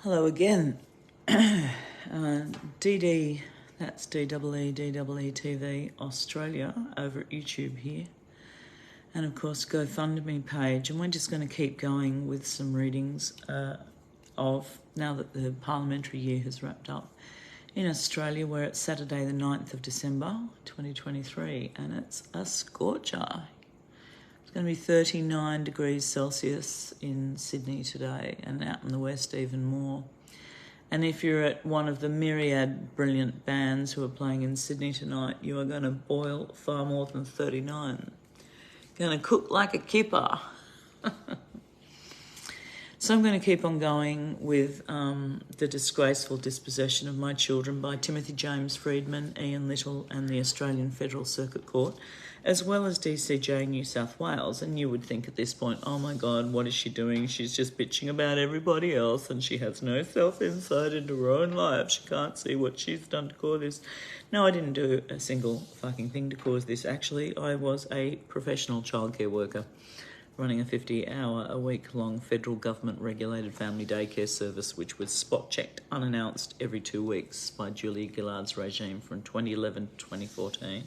Hello again. DD, that's DEE TV Australia over at YouTube here. And of course, GoFundMe page. And we're just going to keep going with some readings of, now that the parliamentary year has wrapped up, in Australia, where it's Saturday the 9th of December 2023, and it's a scorcher. It's going to be 39 degrees Celsius in Sydney today, and out in the west even more. And if you're at one of the myriad brilliant bands who are playing in Sydney tonight, you are going to boil far more than 39. Going to cook like a kipper. So I'm going to keep on going with The Disgraceful Dispossession of My Children by Timothy James Friedman, Ian Little and the Australian Federal Circuit Court, as well as DCJ New South Wales. And you would think at this point, oh my God, what is she doing? She's just bitching about everybody else and she has no self-insight into her own life. She can't see what she's done to cause this. No, I didn't do a single fucking thing to cause this. Actually, I was a professional childcare worker, running a 50-hour-a-week-long federal government-regulated family daycare service, which was spot-checked unannounced every 2 weeks by Julia Gillard's regime from 2011 to 2014.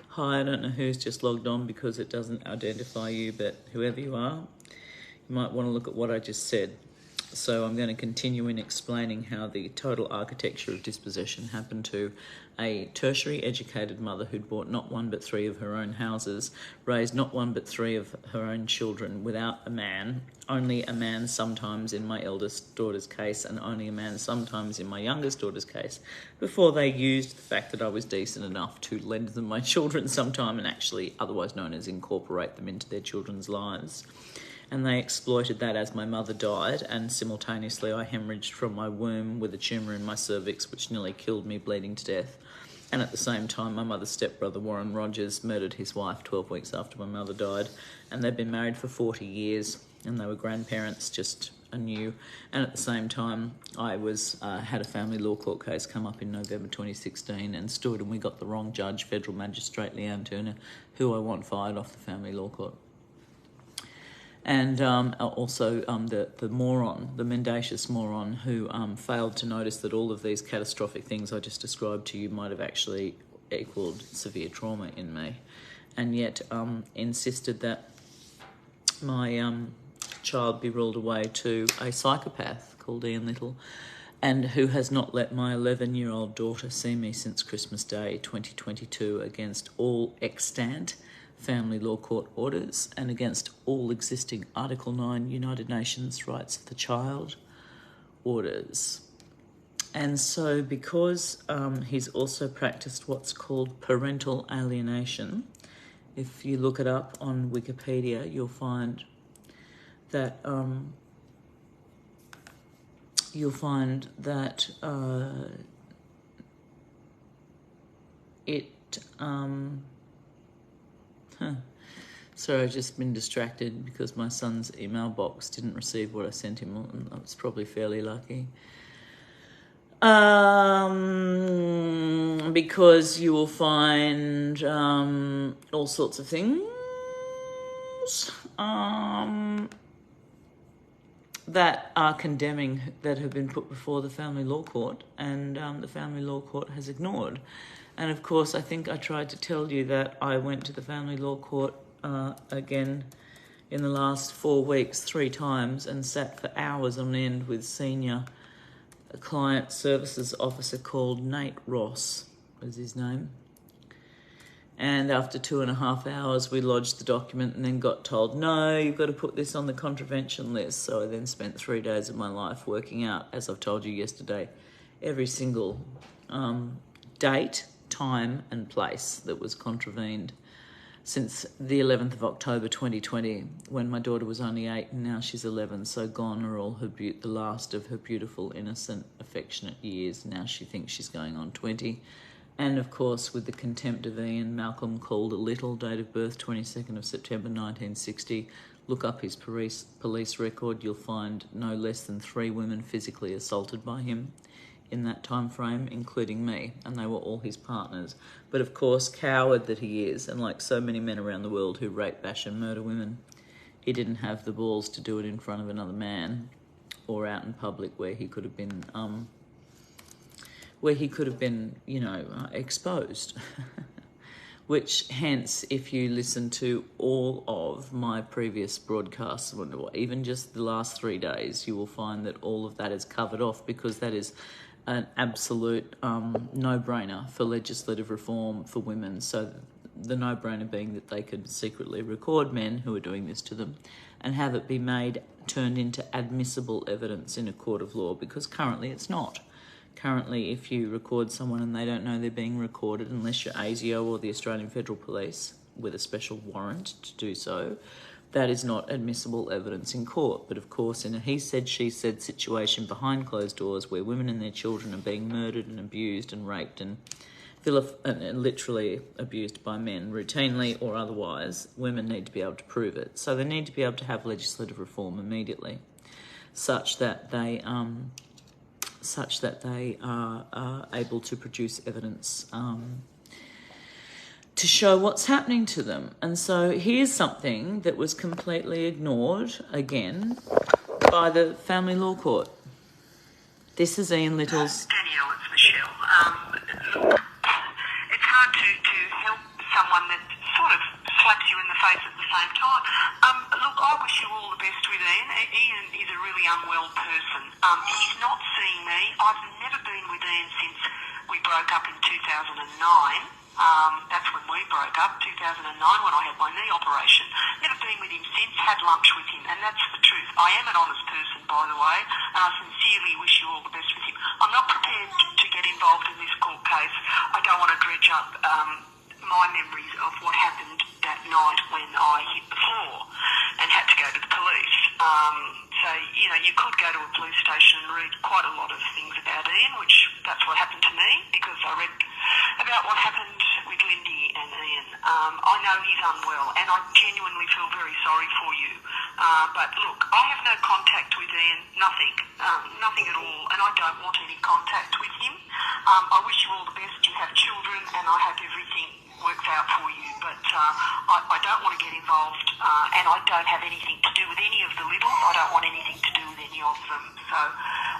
Hi, I don't know who's just logged on because it doesn't identify you, but whoever you are, you might want to look at what I just said. So I'm going to continue in explaining how the total architecture of dispossession happened to a tertiary educated mother who'd bought not one but three of her own houses, raised not one but three of her own children without a man, only a man sometimes in my eldest daughter's case and only a man sometimes in my youngest daughter's case, before they used the fact that I was decent enough to lend them my children sometime and actually otherwise known as incorporate them into their children's lives. And they exploited that as my mother died, and simultaneously I hemorrhaged from my womb with a tumour in my cervix which nearly killed me, bleeding to death. And at the same time, my mother's stepbrother, Warren Rogers, murdered his wife 12 weeks after my mother died, and they'd been married for 40 years, and they were grandparents just anew. And at the same time, I was had a family law court case come up in November 2016 and stood, and we got the wrong judge, Federal Magistrate Leanne Turner, who I want fired off the family law court. And also the moron, the mendacious moron who failed to notice that all of these catastrophic things I just described to you might have actually equalled severe trauma in me, and yet insisted that my child be ruled away to a psychopath called Ian Little, and who has not let my 11-year-old daughter see me since Christmas Day 2022 against all extant family law court orders and against all existing Article 9 United Nations Rights of the Child orders. And so because he's also practiced what's called parental alienation, if you look it up on Wikipedia, you'll find that Sorry, I've just been distracted because my son's email box didn't receive what I sent him, and I was probably fairly lucky. Because you will find all sorts of things that are condemning, that have been put before the family law court, and the family law court has ignored. And of course, I think I tried to tell you that I went to the family law court again in the last 4 weeks 3 times and sat for hours on end with senior client services officer called Nate Ross, was his name. And after 2.5 hours, we lodged the document and then got told, no, you've got to put this on the contravention list. So I then spent 3 days of my life working out, as I've told you yesterday, every single date, time and place that was contravened since the 11th of October 2020, when my daughter was only 8 and now she's 11. So gone are all her the last of her beautiful, innocent, affectionate years. Now she thinks she's going on 20. And of course, with the contempt of Ian, Malcolm called a little, date of birth 22nd of September 1960. Look up his police record. You'll find no less than 3 women physically assaulted by him in that time frame, including me, and they were all his partners. But of course, coward that he is, and like so many men around the world who rape, bash and murder women, he didn't have the balls to do it in front of another man or out in public where he could have been, exposed. Which, hence, if you listen to all of my previous broadcasts, or even just the last 3 days, you will find that all of that is covered off, because that is an absolute no-brainer for legislative reform for women. So the no-brainer being that they could secretly record men who are doing this to them and have it be turned into admissible evidence in a court of law, because currently it's not. Currently, if you record someone and they don't know they're being recorded, unless you're ASIO or the Australian Federal Police with a special warrant to do so, that is not admissible evidence in court. But of course, in a he said, she said situation behind closed doors where women and their children are being murdered and abused and raped and literally abused by men routinely or otherwise, women need to be able to prove it. So they need to be able to have legislative reform immediately, such that they are able to produce evidence to show what's happening to them. And so here's something that was completely ignored, again, by the Family Law Court. This is Ian Little's... Danielle, it's Michelle. Look, it's hard to help someone that sort of slaps you in the face at the same time. Look, I wish you all the best with Ian. Ian is a really unwell person. He's not seeing me. I've never been with Ian since we broke up in 2009. That's when we broke up, 2009, when I had my knee operation. Never been with him since, had lunch with him, and that's the truth. I am an honest person, by the way, and I sincerely wish you all the best with him. I'm not prepared to get involved in this court case. I don't want to dredge up my memories of what happened that night when I hit the floor and had to go to the police. So, you could go to a police station and read quite a lot of things about Ian, which that's what happened to me, because I read about what happened with Lindy and Ian. I know he's unwell, and I genuinely feel very sorry for you. But look, I have no contact with Ian, nothing at all, and I don't want any contact with him. I wish you all the best. You have children, and I hope everything works out for you, but I don't want to get involved, and I don't have anything to do with any of the Littles. I don't want anything to do with any of them. So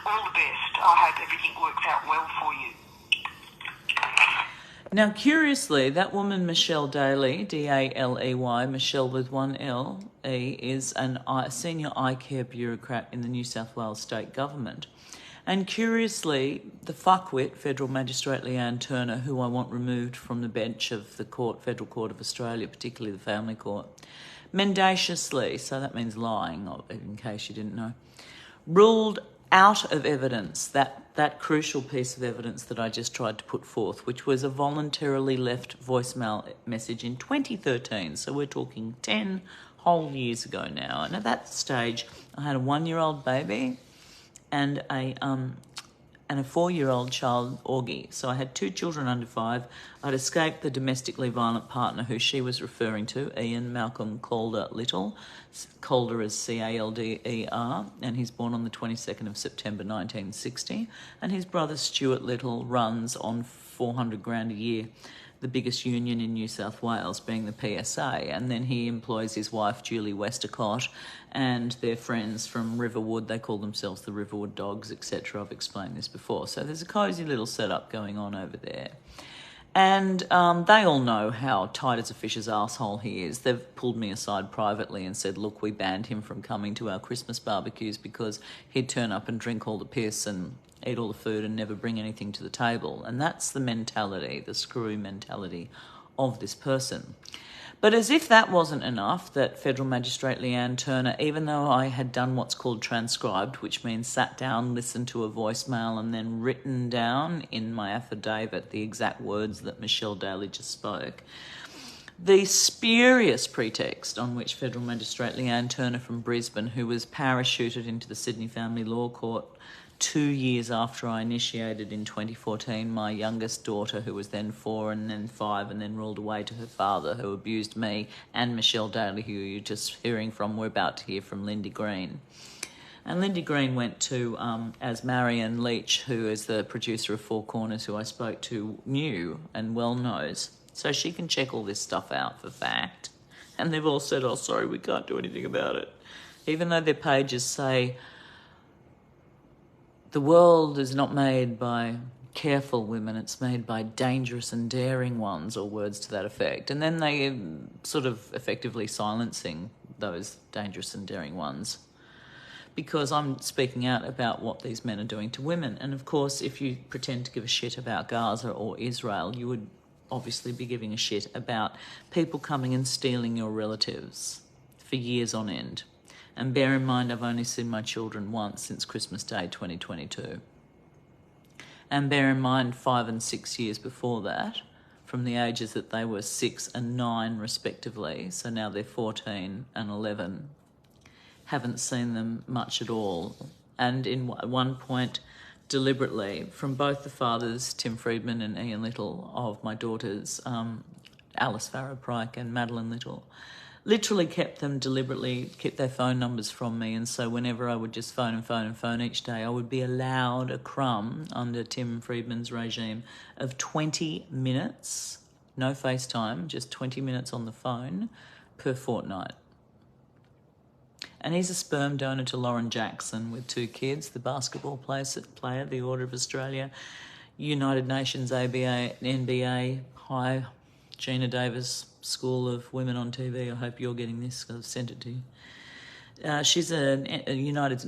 all the best. I hope everything works out well for you. Now, curiously, that woman, Michelle Daly, D-A-L-E-Y, Michelle with one L, is a senior eye care bureaucrat in the New South Wales state government. And curiously, the fuckwit, Federal Magistrate Leanne Turner, who I want removed from the bench of the Federal Court of Australia, particularly the Family Court, mendaciously, so that means lying, in case you didn't know, ruled out of evidence that crucial piece of evidence that I just tried to put forth, which was a voluntarily left voicemail message in 2013. So we're talking 10 whole years ago now. And at that stage, I had a 1-year-old baby and a 4-year-old child, Augie. So I had 2 children under 5. I'd escaped the domestically violent partner who she was referring to, Ian Malcolm Calder Little. Calder is C-A-L-D-E-R, and he's born on the 22nd of September 1960. And his brother Stuart Little runs on $400,000 a year, the biggest union in New South Wales, being the PSA. And then he employs his wife, Julie Westacott, and their friends from Riverwood. They call themselves the Riverwood Dogs, etc. I've explained this before. So there's a cosy little setup going on over there. And they all know how tight as a fish's arsehole he is. They've pulled me aside privately and said, look, we banned him from coming to our Christmas barbecues because he'd turn up and drink all the piss and eat all the food and never bring anything to the table. And that's the mentality, the screwy mentality of this person. But as if that wasn't enough, that Federal Magistrate Leanne Turner, even though I had done what's called transcribed, which means sat down, listened to a voicemail, and then written down in my affidavit the exact words that Michelle Daly just spoke, the spurious pretext on which Federal Magistrate Leanne Turner from Brisbane, who was parachuted into the Sydney Family Law Court 2 years after I initiated in 2014 my youngest daughter, who was then 4 and then 5 and then ruled away to her father, who abused me, and Michelle Daly, who you're just hearing from. We're about to hear from Lindy Green. And Lindy Green went to, as Marion Leach, who is the producer of Four Corners, who I spoke to, knew and well knows. So she can check all this stuff out for fact. And they've all said, oh, sorry, we can't do anything about it. Even though their pages say, the world is not made by careful women, it's made by dangerous and daring ones, or words to that effect. And then they sort of effectively silencing those dangerous and daring ones, because I'm speaking out about what these men are doing to women. And of course, if you pretend to give a shit about Gaza or Israel, you would obviously be giving a shit about people coming and stealing your relatives for years on end. And bear in mind, I've only seen my children once since Christmas Day 2022. And bear in mind, 5 and 6 years before that, from the ages that they were 6 and 9 respectively, so now they're 14 and 11, haven't seen them much at all. And at one point, deliberately, from both the fathers, Tim Friedman and Ian Little, of my daughters, Alice Farrow-Pryke and Madeline Little, literally kept their phone numbers from me. And so whenever I would just phone each day, I would be allowed a crumb under Tim Friedman's regime of 20 minutes, no FaceTime, just 20 minutes on the phone per fortnight. And he's a sperm donor to Lauren Jackson with 2 kids, the basketball player, the Order of Australia, United Nations ABA, NBA, High, Gina Davis School of Women on TV. I hope you're getting this, because I've sent it to you. She's a United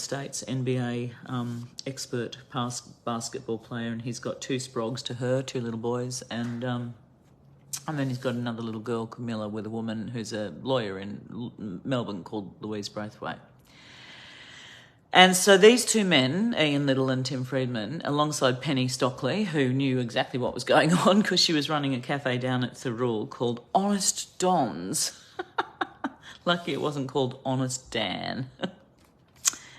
States NBA expert basketball player, and he's got 2 sprogs to her, 2 little boys, and then he's got another little girl, Camilla, with a woman who's a lawyer in Melbourne called Louise Braithwaite. And so these 2 men, Ian Little and Tim Friedman, alongside Penny Stockley, who knew exactly what was going on because she was running a cafe down at Thirroul called Honest Don's. Lucky it wasn't called Honest Dan.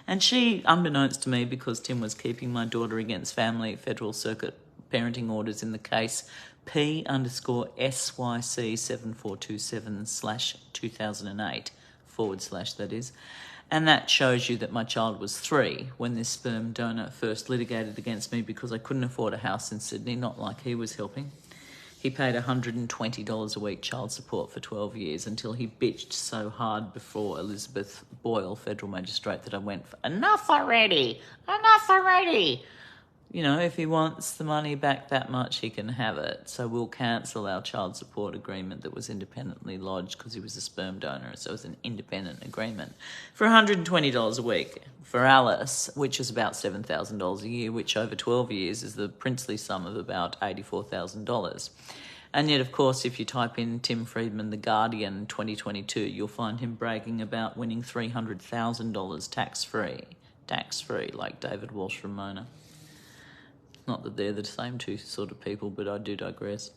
And she, unbeknownst to me, because Tim was keeping my daughter against family Federal Circuit parenting orders in the case P_SYC7427/2008 / that is. And that shows you that my child was 3 when this sperm donor first litigated against me, because I couldn't afford a house in Sydney, not like he was helping. He paid $120 a week child support for 12 years until he bitched so hard before Elizabeth Boyle, federal magistrate, that I went, enough already. You know, if he wants the money back that much, he can have it. So we'll cancel our child support agreement that was independently lodged because he was a sperm donor. So it was an independent agreement for $120 a week for Alice, which is about $7,000 a year, which over 12 years is the princely sum of about $84,000. And yet, of course, if you type in Tim Friedman, The Guardian 2022, you'll find him bragging about winning $300,000 tax-free, like David Walsh from Mona. Not that they're the same 2 sort of people, but I do digress.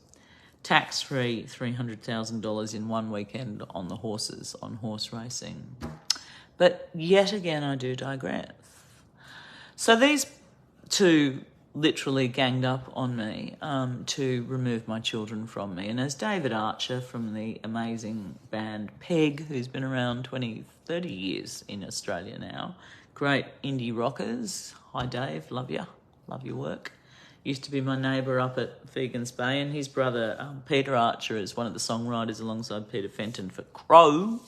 Tax-free $300,000 in one weekend on the horses, on horse racing. But yet again, I do digress. So these 2 literally ganged up on me to remove my children from me. And as David Archer from the amazing band Peg, who's been around 20, 30 years in Australia now, great indie rockers. Hi, Dave, love you. Love your work. Used to be my neighbour up at Fegans Bay, and his brother Peter Archer is one of the songwriters alongside Peter Fenton for Crow.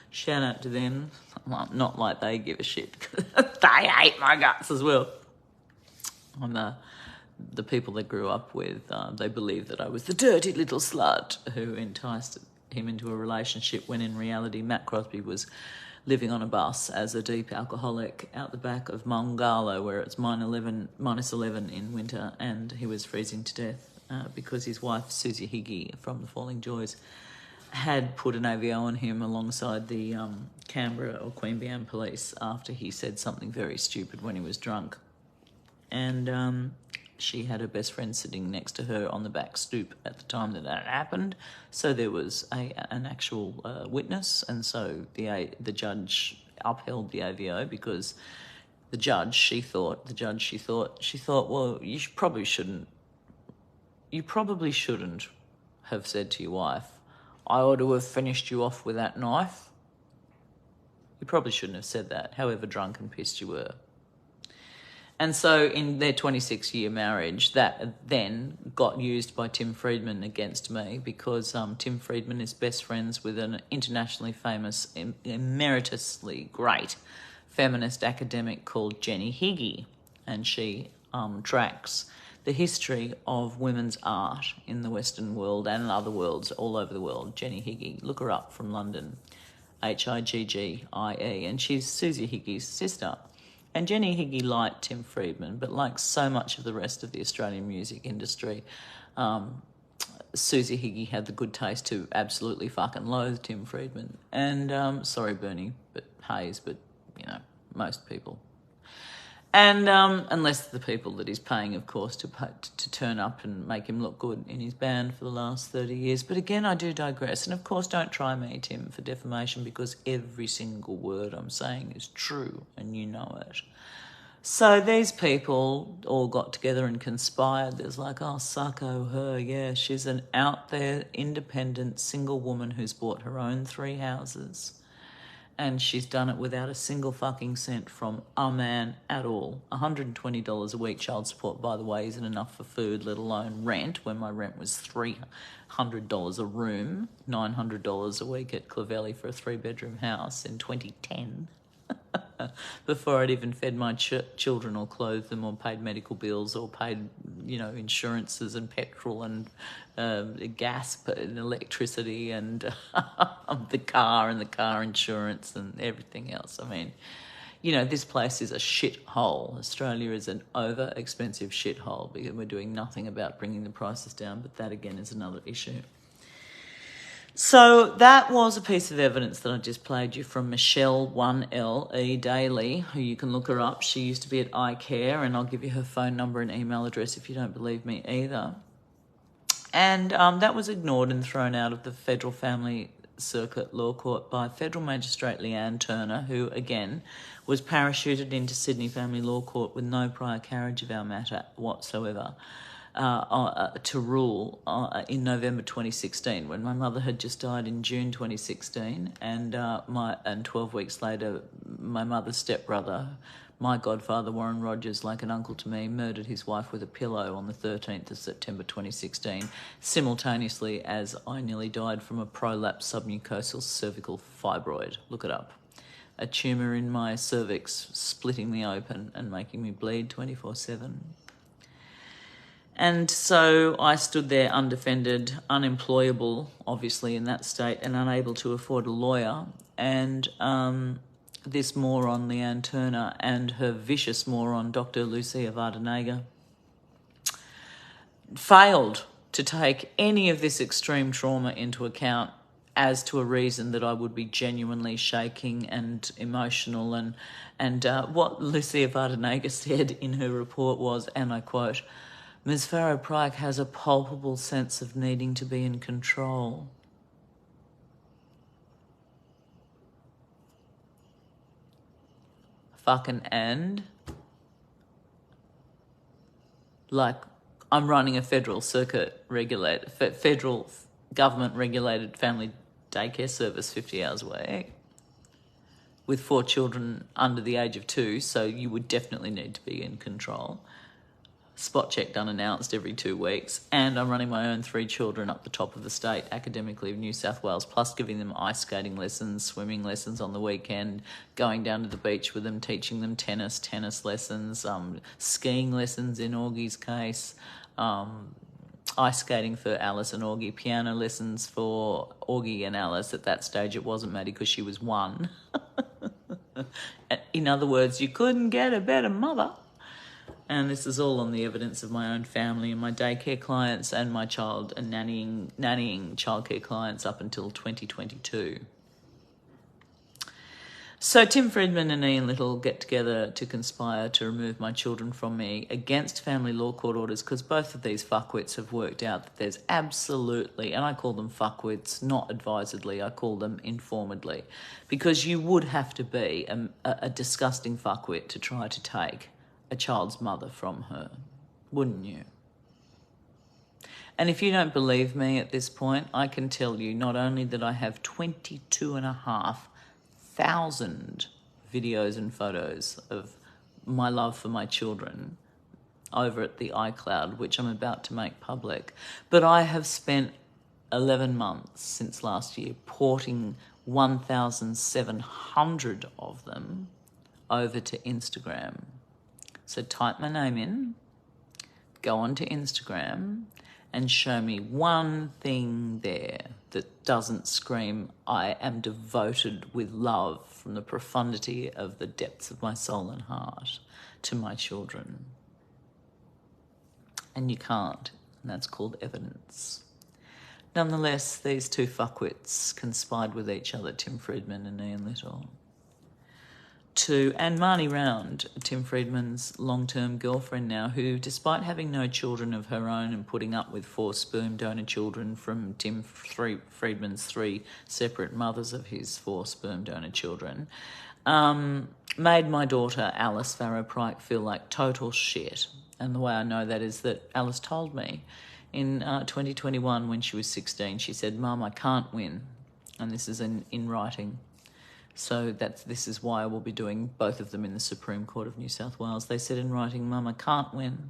Shout out to them. Not like they give a shit. They hate my guts as well. I'm the people they grew up with. They believed that I was the dirty little slut who enticed him into a relationship, when in reality Matt Crosby was living on a bus as a deep alcoholic out the back of Mongalo, where it's minus 11 in winter, and he was freezing to death because his wife, Susie Higgy from the Falling Joys, had put an AVO on him alongside the Canberra or Queanbeyan police after he said something very stupid when he was drunk. And she had her best friend sitting next to her on the back stoop at the time that happened. So there was an actual witness, and so the judge upheld the AVO because the judge, she thought, well, you probably shouldn't have said to your wife, I ought to have finished you off with that knife. You probably shouldn't have said that, however drunk and pissed you were. And so in their 26-year marriage, that then got used by Tim Friedman against me, because Tim Friedman is best friends with an internationally famous, emeritusly great feminist academic called Jenny Higgie, and she tracks the history of women's art in the Western world and in other worlds all over the world. Jenny Higgie, look her up, from London, Higgie, and she's Susie Higgie's sister. And Jenny Higgie liked Tim Friedman, but like so much of the rest of the Australian music industry, Susie Higgie had the good taste to absolutely fucking loathe Tim Friedman. And sorry, Bernie, but Hayes, but most people. And unless the people that he's paying, of course, to turn up and make him look good in his band for the last 30 years. But again, I do digress. And of course, don't try me, Tim, for defamation, because every single word I'm saying is true and you know it. So these people all got together and conspired. There's like, oh, sucko her. Yeah, she's an out there, independent, single woman who's bought her own 3 houses. And she's done it without a single fucking cent from a man at all. $120 a week child support, by the way, isn't enough for food, let alone rent, when my rent was $300 a room, $900 a week at Clovelly for a 3-bedroom house in 2010. Before I'd even fed my children or clothed them or paid medical bills or paid, insurances and petrol and gas and electricity and the car and the car insurance and everything else. I mean, this place is a shithole. Australia is an over-expensive shithole because we're doing nothing about bringing the prices down, but that again is another issue. So that was a piece of evidence that I just played you from Michelle 1LE Daly, who you can look her up. She used to be at iCare, and I'll give you her phone number and email address if you don't believe me either. And that was ignored and thrown out of the Federal Family Circuit Law Court by Federal Magistrate Leanne Turner, who, again, was parachuted into Sydney Family Law Court with no prior carriage of our matter whatsoever. To rule in November 2016, when my mother had just died in June 2016, and 12 weeks later, my mother's stepbrother, my godfather Warren Rogers, like an uncle to me, murdered his wife with a pillow on the 13th of September 2016, simultaneously as I nearly died from a prolapse submucosal cervical fibroid. Look it up. A tumour in my cervix splitting me open and making me bleed 24/7. And so I stood there undefended, unemployable, obviously, in that state, and unable to afford a lawyer. And this moron, Leanne Turner, and her vicious moron, Dr. Lucia Vardenega, failed to take any of this extreme trauma into account as to a reason that I would be genuinely shaking and emotional. And what Lucia Vardenega said in her report was, and I quote, Ms. Farrow-Pryke has a palpable sense of needing to be in control. Fucking and? Like, I'm running a federal federal government-regulated family daycare service 50 hours a week with 4 children under the age of 2, so you would definitely need to be in control. Spot check done announced every 2 weeks, and I'm running my own 3 children up the top of the state academically of New South Wales, plus giving them ice skating lessons, swimming lessons on the weekend, going down to the beach with them, teaching them tennis lessons, skiing lessons in Augie's case, ice skating for Alice and Augie, piano lessons for Augie and Alice. At that stage it wasn't Maddie because she was 1. In other words, you couldn't get a better mother. And this is all on the evidence of my own family and my daycare clients and my child and nannying childcare clients up until 2022. So Tim Friedman and Ian Little get together to conspire to remove my children from me against family law court orders, because both of these fuckwits have worked out that there's absolutely, and I call them fuckwits, not advisedly, I call them informedly, because you would have to be a disgusting fuckwit to try to take a child's mother from her, wouldn't you? And if you don't believe me at this point, I can tell you not only that I have 22,500 videos and photos of my love for my children over at the iCloud, which I'm about to make public, but I have spent 11 months since last year porting 1,700 of them over to Instagram. So type my name in, go on to Instagram, and show me one thing there that doesn't scream, I am devoted with love from the profundity of the depths of my soul and heart to my children. And you can't, and that's called evidence. Nonetheless, these two fuckwits conspired with each other, Tim Friedman and Ian Little, and Marnie Round, Tim Friedman's long-term girlfriend now, who, despite having no children of her own and putting up with 4 sperm donor children from Tim Friedman's 3 separate mothers of his 4 sperm donor children, made my daughter Alice Farrow-Pryke feel like total shit. And the way I know that is that Alice told me in 2021 when she was 16, she said, "Mum, I can't win." And this is in writing. So this is why I will be doing both of them in the Supreme Court of New South Wales. They said in writing, "Mum, I can't win.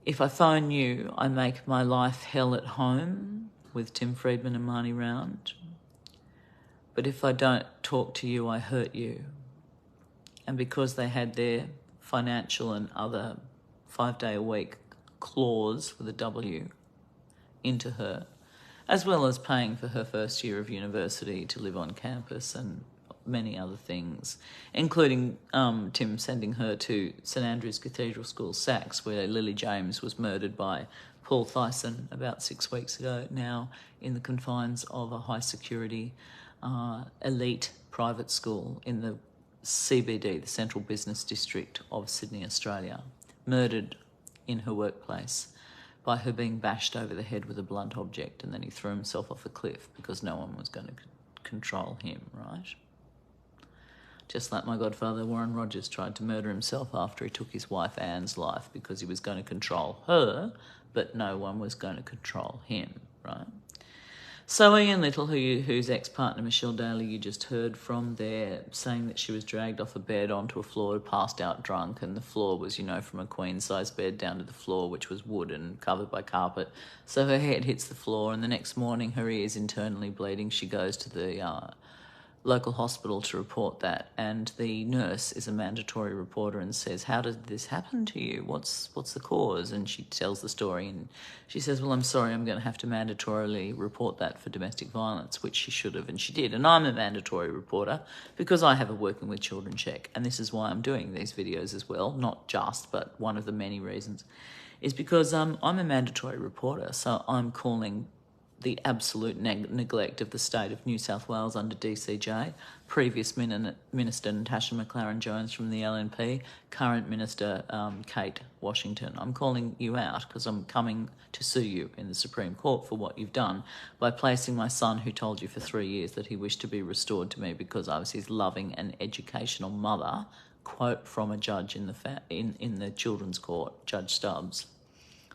If I phone you, I make my life hell at home with Tim Friedman and Marnie Round. But if I don't talk to you, I hurt you." And because they had their financial and other 5-day-a-week clause with a W into her, as well as paying for her first year of university to live on campus and many other things, including Tim sending her to St Andrew's Cathedral School, Sax, where Lily James was murdered by Paul Thyssen about 6 weeks ago, now in the confines of a high-security elite private school in the CBD, the Central Business District of Sydney, Australia, murdered in her workplace by her being bashed over the head with a blunt object, and then he threw himself off a cliff because no one was going to control him, right? Just like my godfather Warren Rogers tried to murder himself after he took his wife Anne's life because he was going to control her, but no one was going to control him, right? So Ian Little, whose ex-partner Michelle Daly you just heard from there, saying that she was dragged off a bed onto a floor, passed out drunk, and the floor was, from a queen-size bed down to the floor, which was wood and covered by carpet. So her head hits the floor, and the next morning her ear's internally bleeding. She goes to the local hospital to report that, and the nurse is a mandatory reporter and says, "How did this happen to you? What's the cause?" And she tells the story, and she says, "Well, I'm sorry, I'm going to have to mandatorily report that for domestic violence," which she should have, and she did. And I'm a mandatory reporter because I have a Working with Children check, and this is why I'm doing these videos as well, not just, but one of the many reasons, is because I'm a mandatory reporter, so I'm calling the absolute neglect of the state of New South Wales under DCJ, previous Minister Natasha McLaren-Jones from the LNP, current Minister Kate Washington. I'm calling you out because I'm coming to sue you in the Supreme Court for what you've done by placing my son, who told you for 3 years that he wished to be restored to me because I was his loving and educational mother, quote from a judge in the Children's Court, Judge Stubbs,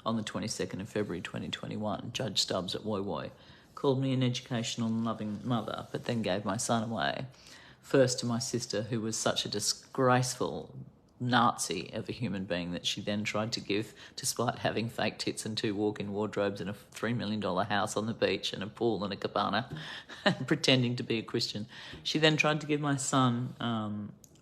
on the 22nd of February 2021, Judge Stubbs at Woy Woy called me an educational and loving mother, but then gave my son away, first to my sister, who was such a disgraceful Nazi of a human being that she then tried to give, despite having fake tits and 2 walk-in wardrobes and a $3 million house on the beach and a pool and a cabana, and pretending to be a Christian. She then tried to give my son,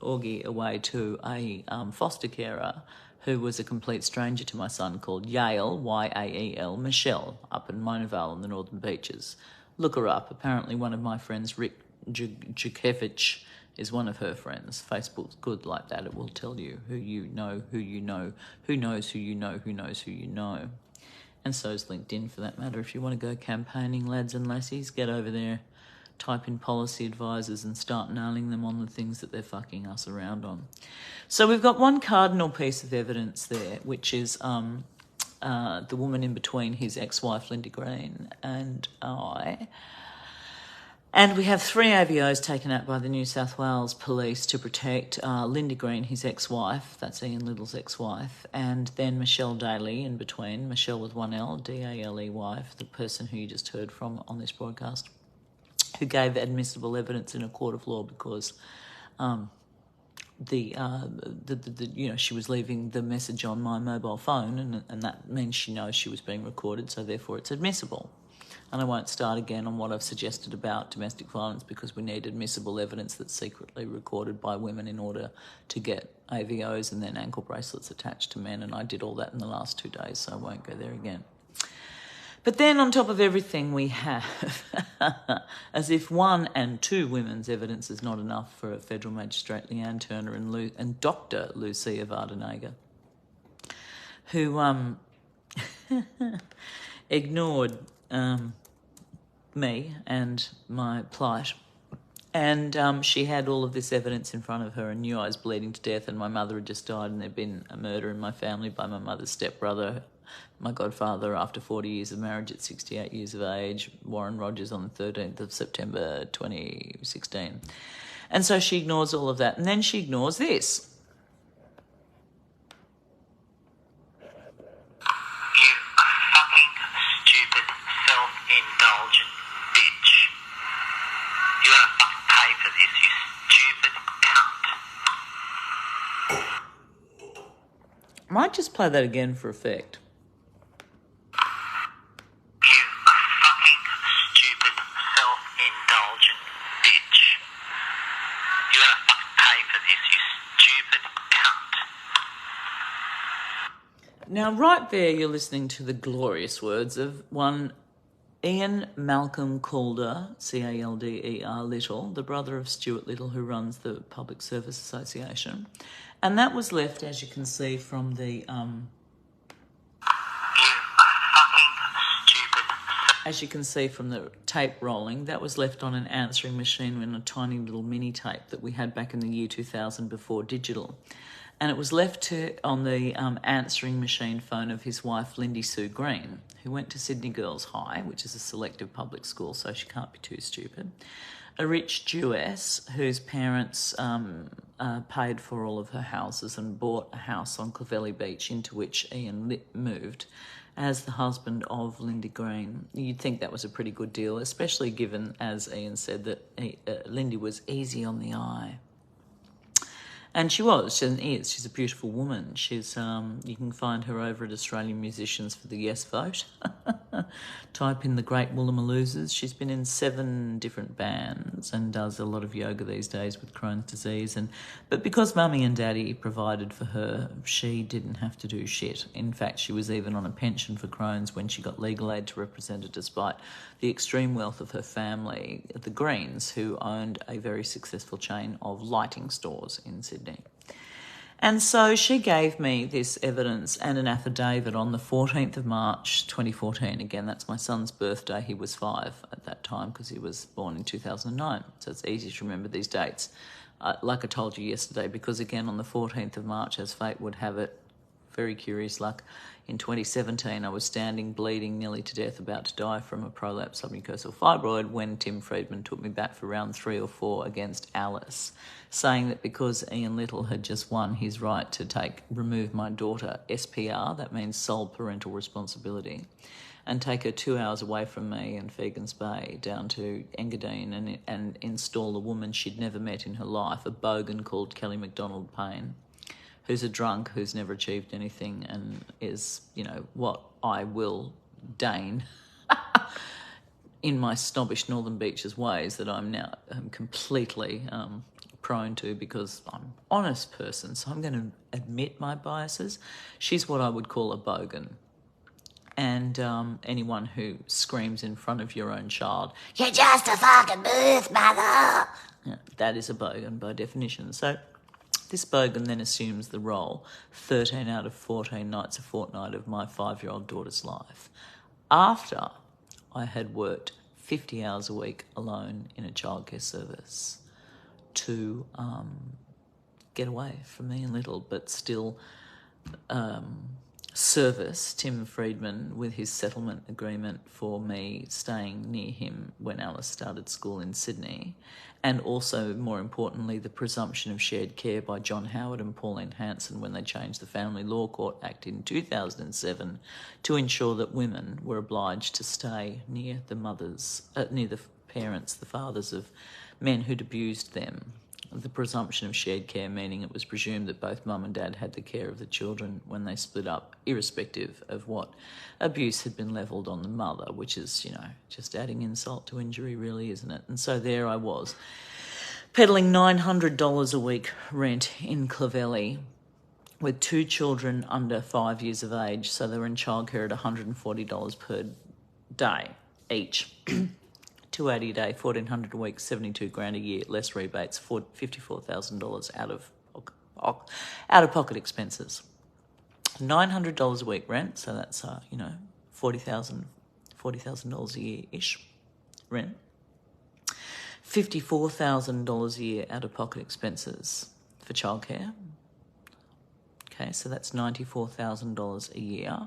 Augie, away to a foster carer who was a complete stranger to my son, called Yael, Y-A-E-L, Michelle, up in Mona Vale in the Northern Beaches. Look her up. Apparently one of my friends, Rick Jukevich, is one of her friends. Facebook's good like that. It will tell you who you know, who you know, who knows who you know, who knows who you know. And so is LinkedIn, for that matter. If you want to go campaigning, lads and lassies, get over there, type in policy advisors and start nailing them on the things that they're fucking us around on. So we've got one cardinal piece of evidence there, which is the woman in between, his ex-wife Linda Green and I. And we have 3 AVOs taken out by the New South Wales Police to protect Linda Green, his ex-wife, that's Ian Little's ex-wife, and then Michelle Daly in between, Michelle with 1 L, D-A-L-E wife, the person who you just heard from on this broadcast, who gave admissible evidence in a court of law because she was leaving the message on my mobile phone, and that means she knows she was being recorded, so therefore it's admissible. And I won't start again on what I've suggested about domestic violence because we need admissible evidence that's secretly recorded by women in order to get AVOs and then ankle bracelets attached to men. And I did all that in the last 2 days, so I won't go there again. But then on top of everything we have, as if 1 and 2 women's evidence is not enough for Federal Magistrate Leanne Turner and Dr. Lucia Vardenega, who ignored me and my plight. And she had all of this evidence in front of her and knew I was bleeding to death and my mother had just died and there'd been a murder in my family by my mother's stepbrother, my godfather, after 40 years of marriage at 68 years of age, Warren Rogers, on the 13th of September 2016. And so she ignores all of that. And then she ignores this. You fucking stupid, self-indulgent bitch. You're gonna fucking pay for this, you stupid cunt. Might just play that again for effect. You fucking stupid, self-indulgent bitch. You're gonna fucking pay for this, you stupid cunt. Now, right there, you're listening to the glorious words of one Ian Malcolm Calder, Calder Little, the brother of Stuart Little, who runs the Public Service Association. And that was left, as you can see, from the... As you can see from the tape rolling, that was left on an answering machine in a tiny little mini tape that we had back in the year 2000 before digital. And it was left on the answering machine phone of his wife, Lindy Sue Green, who went to Sydney Girls High, which is a selective public school, so she can't be too stupid. A rich Jewess whose parents paid for all of her houses and bought a house on Clovelly Beach into which Ian moved as the husband of Lindy Green. You'd think that was a pretty good deal, especially given, as Ian said, that Lindy was easy on the eye. And she was, she is. She's a beautiful woman. She's you can find her over at Australian Musicians for the Yes vote. Type in the Great Woolloomooloosas. She's been in 7 different bands and does a lot of yoga these days with Crohn's disease. But because Mummy and Daddy provided for her, she didn't have to do shit. In fact, she was even on a pension for Crohn's when she got legal aid to represent her, despite the extreme wealth of her family, the Greens, who owned a very successful chain of lighting stores in Sydney. And so she gave me this evidence and an affidavit on the 14th of March 2014. Again, that's my son's birthday. He was 5 at that time because he was born in 2009. So it's easy to remember these dates. Like I told you yesterday, because again on the 14th of March, as fate would have it, very curious luck, in 2017 I was standing bleeding nearly to death, about to die from a prolapsed submucosal fibroid, when Tim Friedman took me back for round 3 or 4 against Alice, saying that because Ian Little had just won his right to remove my daughter SPR, that means sole parental responsibility, and take her 2 hours away from me in Fegans Bay down to Engadine and install a woman she'd never met in her life, a bogan called Kelly MacDonald Payne, who's a drunk, who's never achieved anything and is, what I will deign in my snobbish Northern Beaches ways that I'm now completely prone to, because I'm an honest person, so I'm going to admit my biases. She's what I would call a bogan. And anyone who screams in front of your own child, "You're just a fucking birth mother," that is a bogan by definition. So this bogan then assumes the role 13 out of 14 nights a fortnight of my 5-year-old daughter's life, after I had worked 50 hours a week alone in a childcare service to get away from me and Little, but still service Tim Friedman with his settlement agreement for me staying near him when Alice started school in Sydney, and also, more importantly, the presumption of shared care by John Howard and Pauline Hanson when they changed the Family Law Court Act in 2007 to ensure that women were obliged to stay near the parents, the fathers of men who'd abused them. the presumption of shared care, meaning it was presumed that both mum and dad had the care of the children when they split up, irrespective of what abuse had been levelled on the mother, which is, just adding insult to injury, really, isn't it? And so there I was, peddling $900 a week rent in Clovelly with 2 children under 5 years of age, so they were in childcare at $140 per day each. $280 a day, $1,400 a week, 72 grand a year, less rebates, $54,000 out of pocket expenses. $900 a week rent, so that's $40,000 a year ish rent. $54,000 a year out of pocket expenses for childcare. Okay, so that's $94,000 a year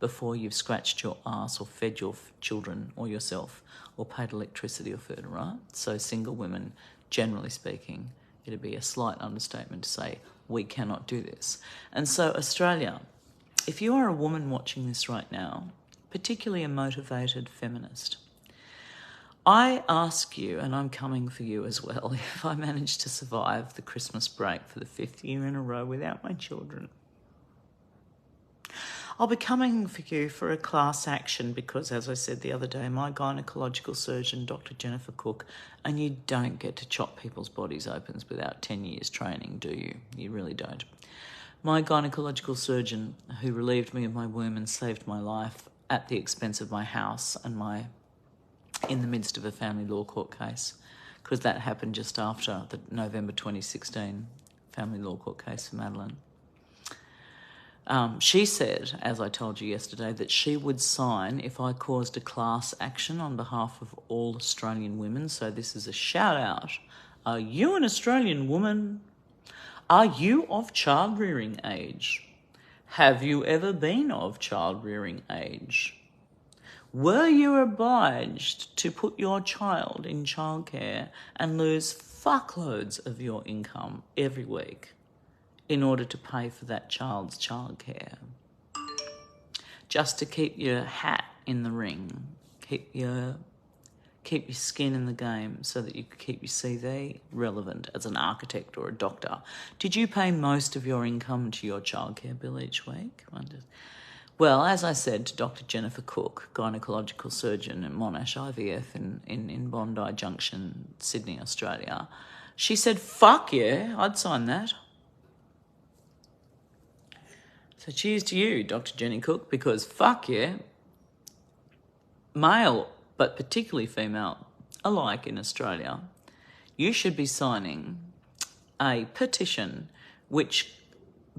before you've scratched your ass or fed your children or yourself or paid electricity or food, right? So single women, generally speaking, it'd be a slight understatement to say we cannot do this. And so Australia, if you are a woman watching this right now, particularly a motivated feminist, I ask you, and I'm coming for you as well, if I manage to survive the Christmas break for the 5th year in a row without my children, I'll be coming for you for a class action because, as I said the other day, my gynecological surgeon, Dr. Jennifer Cook, and you don't get to chop people's bodies open without 10 years training, do you? You really don't. My gynecological surgeon, who relieved me of my womb and saved my life at the expense of my house and in the midst of a family law court case, because that happened just after the November 2016 family law court case for Madeline. She said, as I told you yesterday, that she would sign if I caused a class action on behalf of all Australian women. So this is a shout out. Are you an Australian woman? Are you of child-rearing age? Have you ever been of child-rearing age? Were you obliged to put your child in childcare and lose fuckloads of your income every week in order to pay for that child's childcare? Just to keep your hat in the ring, keep your skin in the game so that you could keep your CV relevant as an architect or a doctor. Did you pay most of your income to your childcare bill each week? Well, as I said to Dr. Jennifer Cook, gynecological surgeon at Monash IVF in Bondi Junction, Sydney, Australia, she said, fuck yeah, I'd sign that. So cheers to you, Dr. Jenny Cook, because fuck yeah, male, but particularly female, alike in Australia, you should be signing a petition which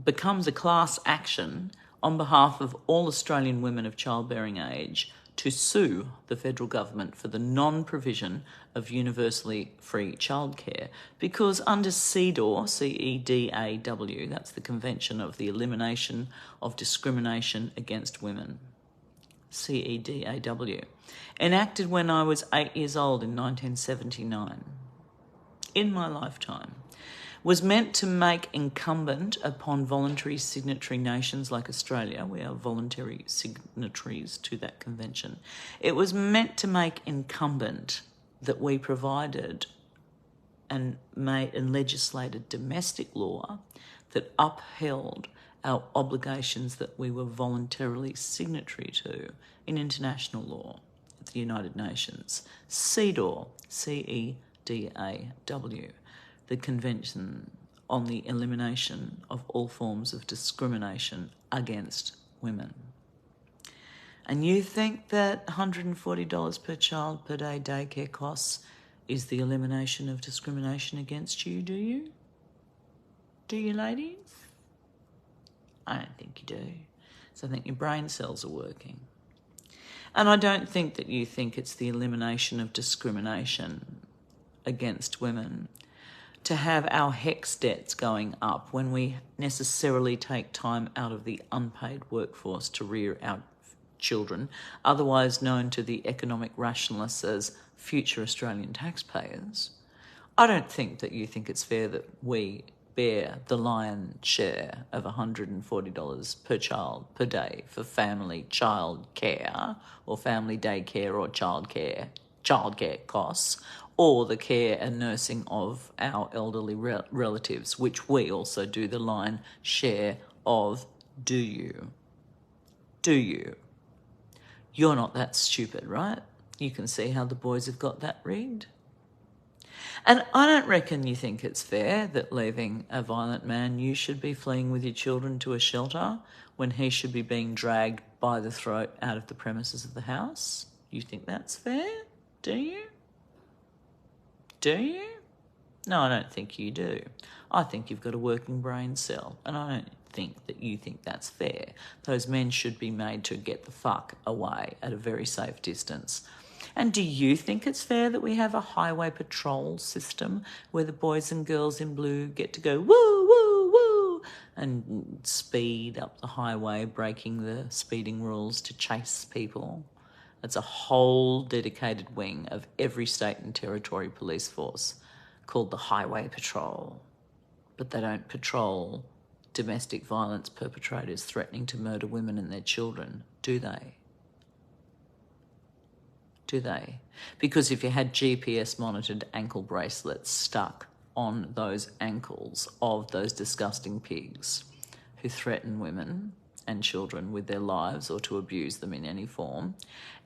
becomes a class action on behalf of all Australian women of childbearing age to sue the federal government for the non-provision of universally free childcare, because under CEDAW, C-E-D-A-W, that's the Convention of the Elimination of Discrimination Against Women, C-E-D-A-W, enacted when I was 8 years old in 1979, in my lifetime, was meant to make incumbent upon voluntary signatory nations like Australia. We are voluntary signatories to that convention. It was meant to make incumbent that we provided and made and legislated domestic law that upheld our obligations that we were voluntarily signatory to in international law at the United Nations. CEDAW, C-E-D-A-W, the Convention on the Elimination of All Forms of Discrimination Against Women. And you think that $140 per child per day daycare costs is the elimination of discrimination against you, do you? Do you, ladies? I don't think you do. So I think your brain cells are working. And I don't think that you think it's the elimination of discrimination against women to have our HECS debts going up when we necessarily take time out of the unpaid workforce to rear our children, otherwise known to the economic rationalists as future Australian taxpayers. I don't think that you think it's fair that we bear the lion's share of $140 per child per day for family child care or family daycare or childcare costs, or the care and nursing of our elderly relatives, which we also do the line share of. Do you? Do you? You're not that stupid, right? You can see how the boys have got that rigged. And I don't reckon you think it's fair that leaving a violent man, you should be fleeing with your children to a shelter when he should be being dragged by the throat out of the premises of the house. You think that's fair? Do you? Do you? No, I don't think you do. I think you've got a working brain cell, and I don't think that you think that's fair. Those men should be made to get the fuck away at a very safe distance. And do you think it's fair that we have a highway patrol system where the boys and girls in blue get to go woo, woo, woo, and speed up the highway, breaking the speeding rules to chase people? It's a whole dedicated wing of every state and territory police force called the Highway Patrol. But they don't patrol domestic violence perpetrators threatening to murder women and their children, do they? Do they? Because if you had GPS monitored ankle bracelets stuck on those ankles of those disgusting pigs who threaten women and children with their lives or to abuse them in any form,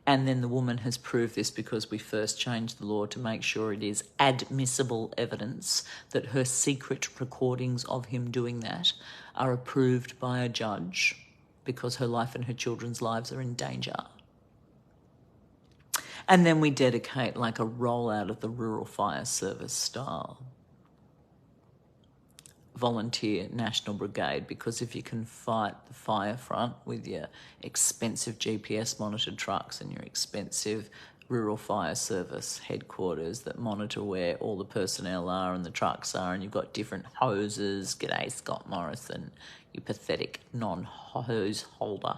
and then the woman has proved this because we first changed the law to make sure it is admissible evidence that her secret recordings of him doing that are approved by a judge because her life and her children's lives are in danger. And then we dedicate like a rollout of the Rural Fire Service style volunteer National Brigade, because if you can fight the fire front with your expensive GPS monitored trucks and your expensive Rural Fire Service headquarters that monitor where all the personnel are and the trucks are, and you've got different hoses, g'day Scott Morrison, you pathetic non-hose holder.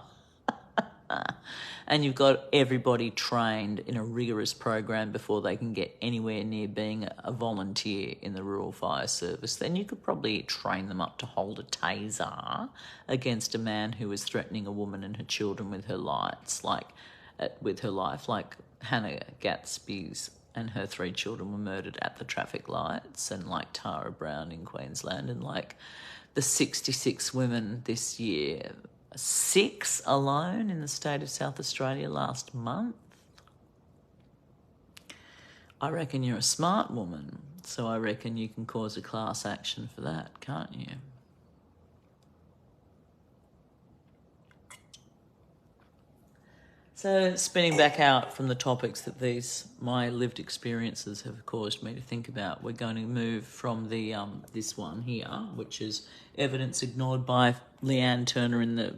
And you've got everybody trained in a rigorous program before they can get anywhere near being a volunteer in the Rural Fire Service, then you could probably train them up to hold a taser against a man who is threatening a woman and her children with her life, like Hannah Gatsby's and her 3 children were murdered at the traffic lights, and like Tara Brown in Queensland, and like the 66 women this year, 6 alone in the state of South Australia last month. I reckon you're a smart woman, so I reckon you can cause a class action for that, can't you? So spinning back out from the topics that my lived experiences have caused me to think about, we're going to move from the this one here, which is evidence ignored by Leanne Turner in the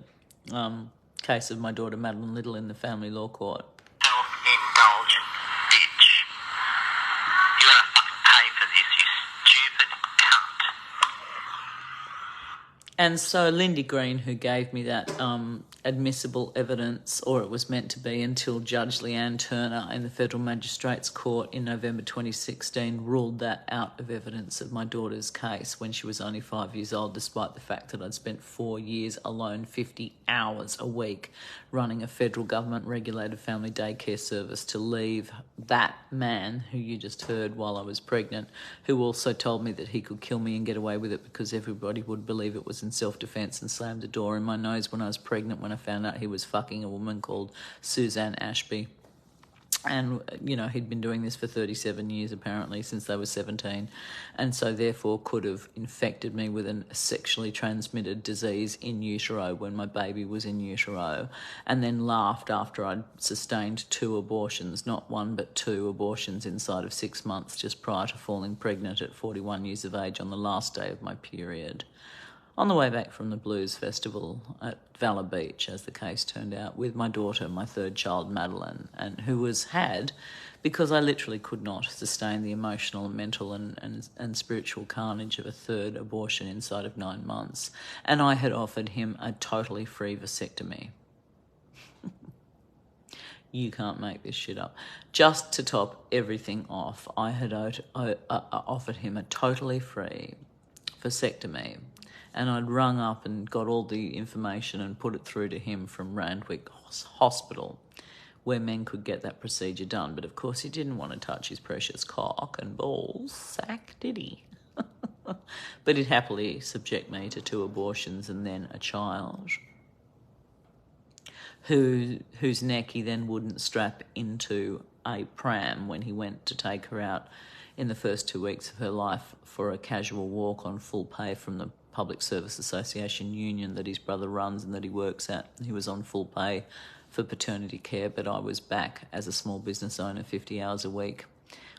case of my daughter Madeline Little in the family law court. Self-indulgent bitch. You're gonna fucking pay for this, you stupid cunt. And so Lindy Green, who gave me that admissible evidence, or it was meant to be until Judge Leanne Turner in the Federal Magistrates Court in November 2016 ruled that out of evidence of my daughter's case when she was only 5 years old, despite the fact that I'd spent 4 years alone, 50 hours a week, running a federal government-regulated family daycare service to leave that man, who you just heard while I was pregnant, who also told me that he could kill me and get away with it because everybody would believe it was in self-defence, and slammed the door in my nose when I was pregnant when I found out he was fucking a woman called Suzanne Ashby. And, you know, he'd been doing this for 37 years, apparently, since they were 17, and so therefore could have infected me with a sexually transmitted disease in utero when my baby was in utero, and then laughed after I'd sustained 2 abortions, not 1 but 2 abortions inside of 6 months just prior to falling pregnant at 41 years of age on the last day of my period. On the way back from the Blues Festival at Valor Beach, as the case turned out, with my daughter, my 3rd child, Madeline, and who was had, because I literally could not sustain the emotional and mental and spiritual carnage of a 3rd abortion inside of 9 months, and I had offered him a totally free vasectomy. You can't make this shit up. Just to top everything off, I had offered him a totally free vasectomy, and I'd rung up and got all the information and put it through to him from Randwick Hospital, where men could get that procedure done. But of course he didn't want to touch his precious cock and balls sack, did he? But he'd happily subject me to 2 abortions and then a child whose neck he then wouldn't strap into a pram when he went to take her out in the first 2 weeks of her life for a casual walk on full pay from the Public Service Association union that his brother runs and that he works at. He was on full pay for paternity care, but I was back as a small business owner 50 hours a week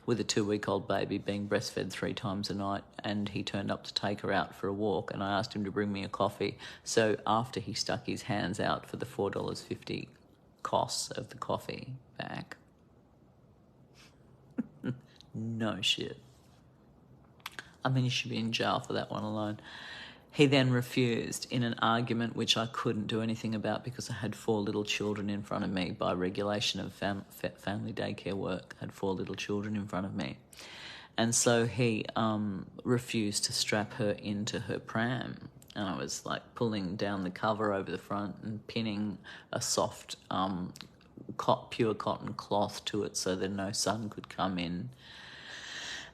with a 2-week-old baby being breastfed 3 times a night, and he turned up to take her out for a walk, and I asked him to bring me a coffee. So after he stuck his hands out for the $4.50 costs of the coffee back, no shit. I mean, you should be in jail for that one alone. He then refused in an argument which I couldn't do anything about because I had 4 little children in front of me. By regulation of family daycare work, I had 4 little children in front of me. And so he refused to strap her into her pram. And I was like pulling down the cover over the front and pinning a soft pure cotton cloth to it so that no sun could come in.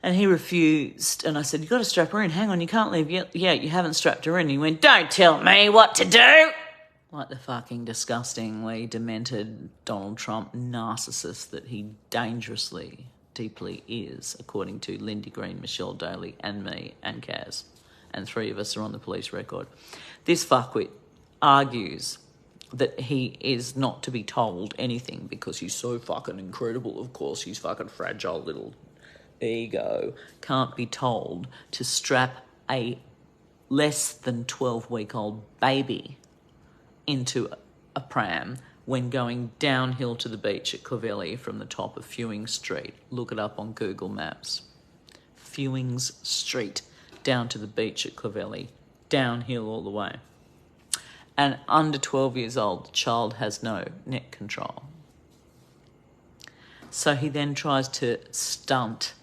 And he refused, and I said, "You've got to strap her in. Hang on, you can't leave yet. Yeah, you haven't strapped her in." He went, "Don't tell me what to do." Like the fucking disgustingly demented Donald Trump narcissist that he dangerously, deeply is, according to Lindy Green, Michelle Daly, and me, and Kaz. And 3 of us are on the police record. This fuckwit argues that he is not to be told anything because he's so fucking incredible. Of course, he's fucking fragile little ego, can't be told to strap a less than 12-week-old baby into a pram when going downhill to the beach at Clovelly from the top of Fewings Street. Look it up on Google Maps. Fewings Street, down to the beach at Clovelly, downhill all the way. And under 12 years old, the child has no neck control. So he then tries to stunt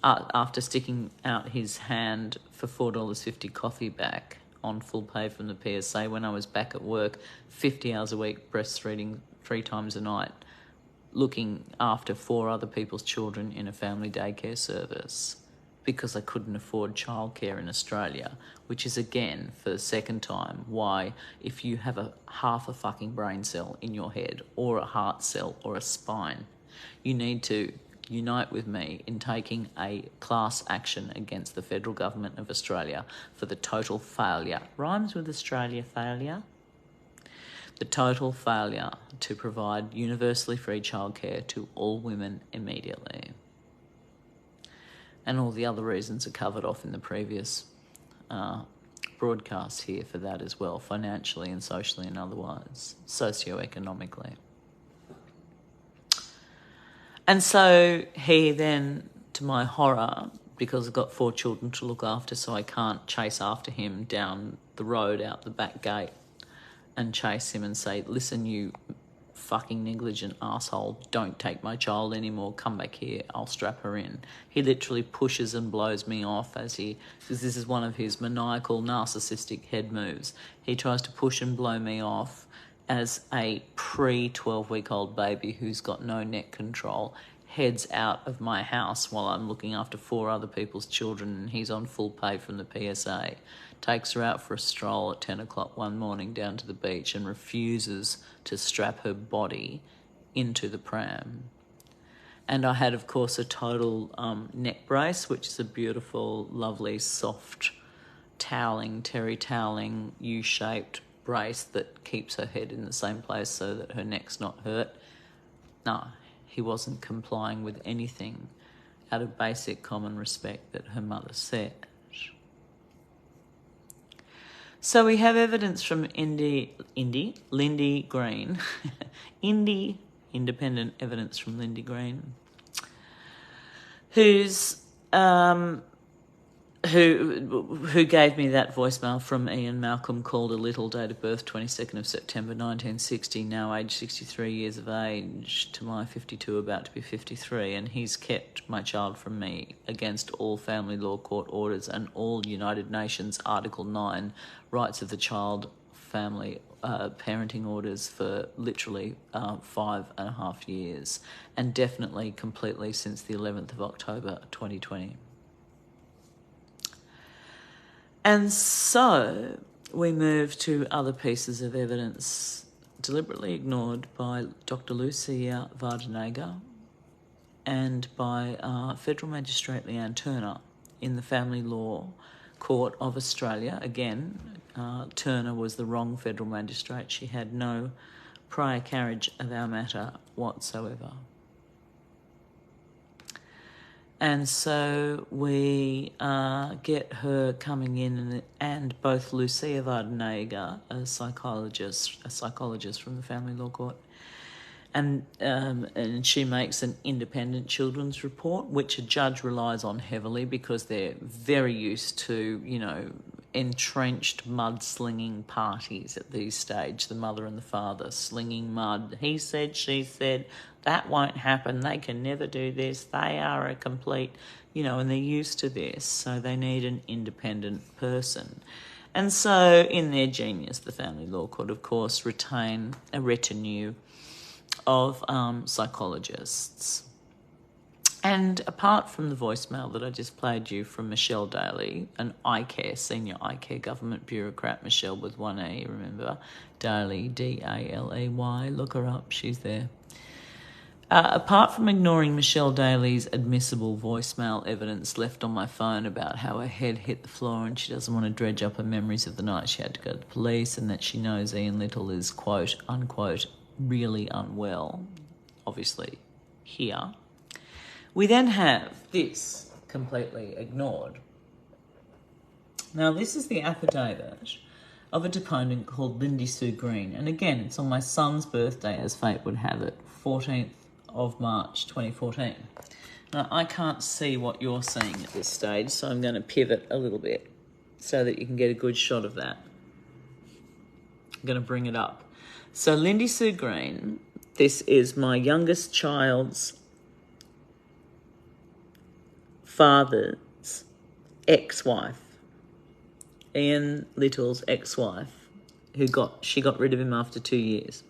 after sticking out his hand for $4.50 coffee back on full pay from the PSA when I was back at work 50 hours a week, breastfeeding 3 times a night, looking after 4 other people's children in a family daycare service because I couldn't afford childcare in Australia, which is, again, for the second time, why if you have half a fucking brain cell in your head or a heart cell or a spine, you need to unite with me in taking a class action against the federal government of Australia for the total failure, rhymes with Australia failure, the total failure to provide universally free childcare to all women immediately. And all the other reasons are covered off in the previous broadcast here for that as well, financially and socially and otherwise, socioeconomically. And so he then, to my horror, because I've got 4 children to look after, so I can't chase after him down the road out the back gate and chase him and say, "Listen, you fucking negligent asshole, don't take my child anymore, come back here, I'll strap her in." He literally pushes and blows me off because this is one of his maniacal, narcissistic head moves. He tries to push and blow me off as a pre-12-week-old baby who's got no neck control heads out of my house while I'm looking after 4 other people's children and he's on full pay from the PSA, takes her out for a stroll at 10 o'clock one morning down to the beach and refuses to strap her body into the pram. And I had, of course, a total neck brace, which is a beautiful, lovely, soft terry toweling, U-shaped brace that keeps her head in the same place so that her neck's not hurt. No, he wasn't complying with anything out of basic common respect that her mother said. So we have evidence from Lindy Green, independent evidence from Lindy Green, who gave me that voicemail from Ian Malcolm called a little, date of birth 22nd of September 1960, now age 63 years of age, to my 52, about to be 53, and he's kept my child from me against all family law court orders and all United Nations Article 9 rights of the child family parenting orders for literally 5.5 years, and definitely completely since the 11th of October 2020. And so we move to other pieces of evidence deliberately ignored by Dr. Lucia Vardenega and by Federal Magistrate Leanne Turner in the Family Law Court of Australia. Again, Turner was the wrong federal magistrate. She had no prior carriage of our matter whatsoever. And so we get her coming in, and both Lucia Vardenega, a psychologist from the Family Law Court, and she makes an independent children's report, which a judge relies on heavily because they're very used to, entrenched mud-slinging parties at these stages, the mother and the father slinging mud. He said, she said, that won't happen, they can never do this, they are a complete, and they're used to this, so they need an independent person. And so in their genius, the Family Law Court, of course, retain a retinue of psychologists. And apart from the voicemail that I just played you from Michelle Daly, an senior iCare government bureaucrat, Michelle with one E, remember? Daly, D-A-L-E-Y, look her up, she's there. Apart from ignoring Michelle Daly's admissible voicemail evidence left on my phone about how her head hit the floor and she doesn't want to dredge up her memories of the night she had to go to the police, and that she knows Ian Little is, quote, unquote, really unwell, obviously here, we then have this completely ignored. Now, this is the affidavit of a deponent called Lindy Sue Green, and again, it's on my son's birthday, as fate would have it, 14th of March 2014. Now, I can't see what you're seeing at this stage, so I'm going to pivot a little bit so that you can get a good shot of that. I'm going to bring it up. So Lindy Sue Green, this is my youngest child's father's ex-wife, Ian Little's ex-wife, she got rid of him after 2 years.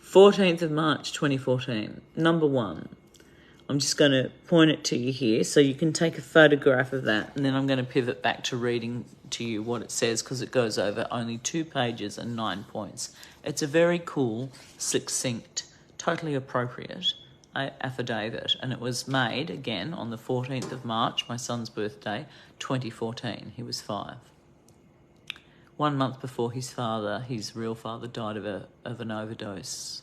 14th of March 2014. Number one, I'm just going to point it to you here so you can take a photograph of that, and then I'm going to pivot back to reading to you what it says because it goes over only 2 pages and 9 points. It's a very cool, succinct, totally appropriate affidavit, and it was made, again, on the 14th of March, my son's birthday, 2014. He was 5. 1 month before his real father, died of an overdose,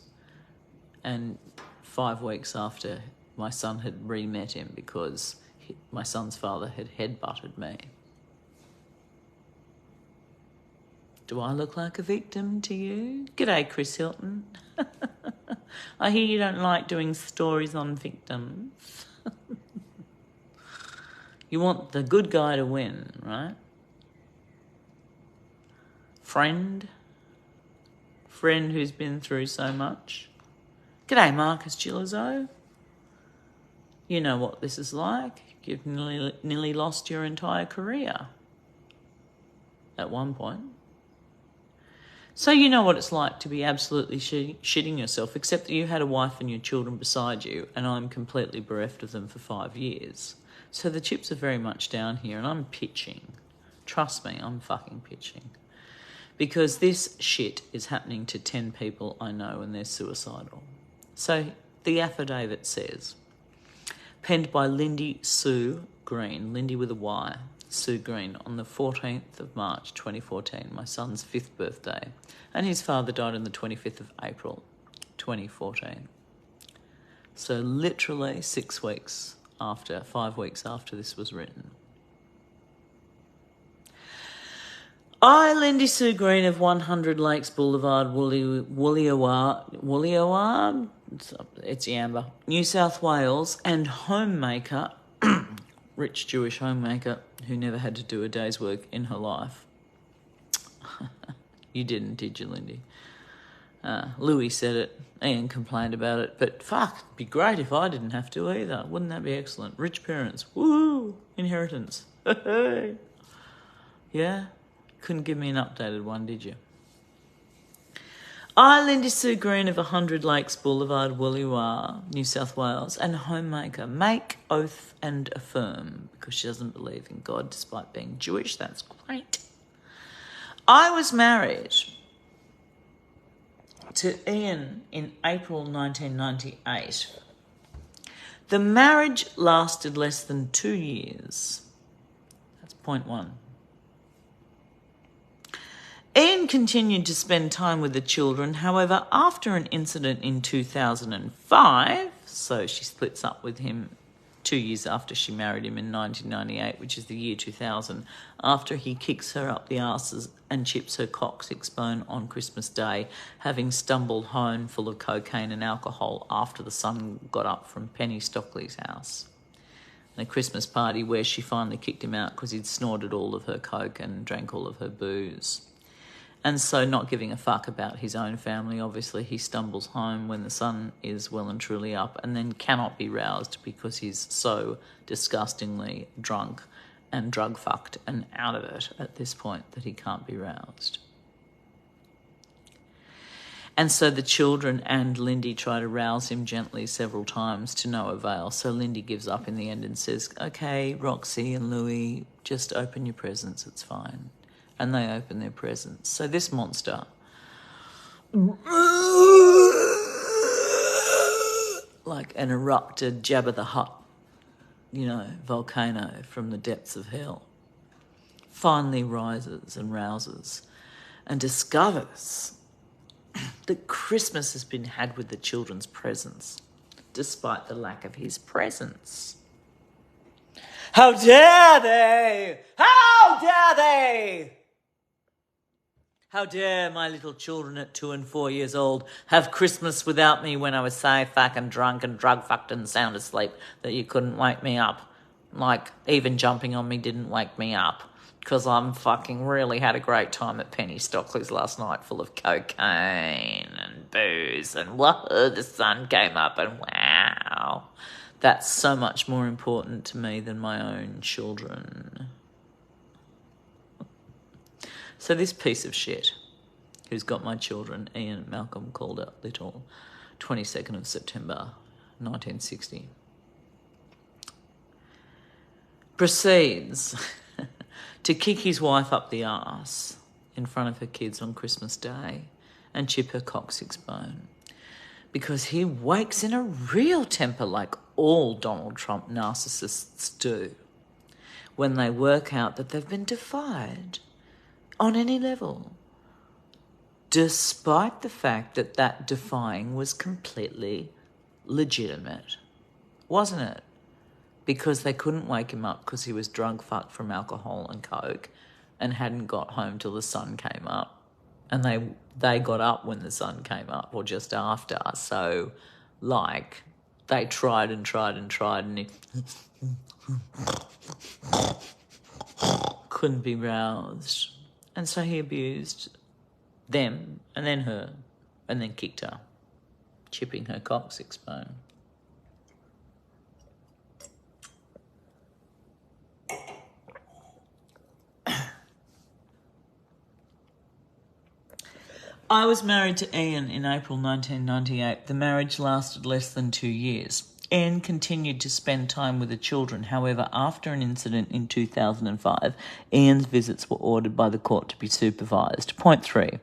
and 5 weeks after my son had re-met him because my son's father had headbutted me. Do I look like a victim to you? G'day, Chris Hilton. I hear you don't like doing stories on victims. You want the good guy to win, right? Friend who's been through so much. G'day, Marcus Gillizo. You know what this is like. You've nearly lost your entire career at one point. So you know what it's like to be absolutely shitting yourself, except that you had a wife and your children beside you, and I'm completely bereft of them for 5 years. So the chips are very much down here, and I'm pitching. Trust me, I'm fucking pitching. Because this shit is happening to 10 people I know, and they're suicidal. So the affidavit says, penned by Lindy Sue Green, Lindy with a Y, Sue Green, on the 14th of March 2014, my son's 5th birthday, and his father died on the 25th of April 2014. So literally 5 weeks after this was written. I, Lindy Sue Green of 100 Lakes Boulevard, Woolliawah, it's Yamba, New South Wales, and homemaker, rich Jewish homemaker who never had to do a day's work in her life. You didn't, did you, Lindy? Louis said it. Ian complained about it. But fuck, it'd be great if I didn't have to either. Wouldn't that be excellent? Rich parents. Woo! Inheritance. Yeah? Couldn't give me an updated one, did you? I, Lindy Sue Green of 100 Lakes Boulevard, Woolwah, New South Wales, and homemaker, make oath and affirm, because she doesn't believe in God despite being Jewish. That's great. I was married to Ian in April 1998. The marriage lasted less than 2 years. That's point one. Ian continued to spend time with the children. However, after an incident in 2005, so she splits up with him 2 years after she married him in 1998, which is the year 2000, after he kicks her up the arses and chips her coccyx bone on Christmas Day, having stumbled home full of cocaine and alcohol after the sun got up from Penny Stockley's house. A Christmas party where she finally kicked him out because he'd snorted all of her coke and drank all of her booze. And so, not giving a fuck about his own family, obviously he stumbles home when the sun is well and truly up and then cannot be roused because he's so disgustingly drunk and drug-fucked and out of it at this point that he can't be roused. And so the children and Lindy try to rouse him gently several times to no avail. So Lindy gives up in the end and says, okay, Roxy and Louie, just open your presents, it's fine. And they open their presents. So this monster, like an erupted Jabba the Hutt, volcano from the depths of hell, finally rises and rouses and discovers that Christmas has been had with the children's presents, despite the lack of his presence. How dare they? How dare they? How dare my little children at 2 and 4 years old have Christmas without me when I was so fucking drunk and drug-fucked and sound asleep that you couldn't wake me up. Like, even jumping on me didn't wake me up because I'm fucking really had a great time at Penny Stockley's last night full of cocaine and booze and whoa, the sun came up and wow. That's so much more important to me than my own children. So this piece of shit, who's got my children, Ian Malcolm Calder Little, 22nd of September, 1960, proceeds to kick his wife up the arse in front of her kids on Christmas Day and chip her coccyx bone because he wakes in a real temper like all Donald Trump narcissists do when they work out that they've been defied on any level, despite the fact that that defying was completely legitimate, wasn't it? Because they couldn't wake him up because he was drug-fucked from alcohol and coke and hadn't got home till the sun came up. And they got up when the sun came up or just after. So, they tried and he couldn't be roused. And so he abused them and then her and then kicked her, chipping her coccyx bone. I was married to Ian in April 1998. The marriage lasted less than 2 years. Ian continued to spend time with the children. However, after an incident in 2005, Ian's visits were ordered by the court to be supervised. Point 3.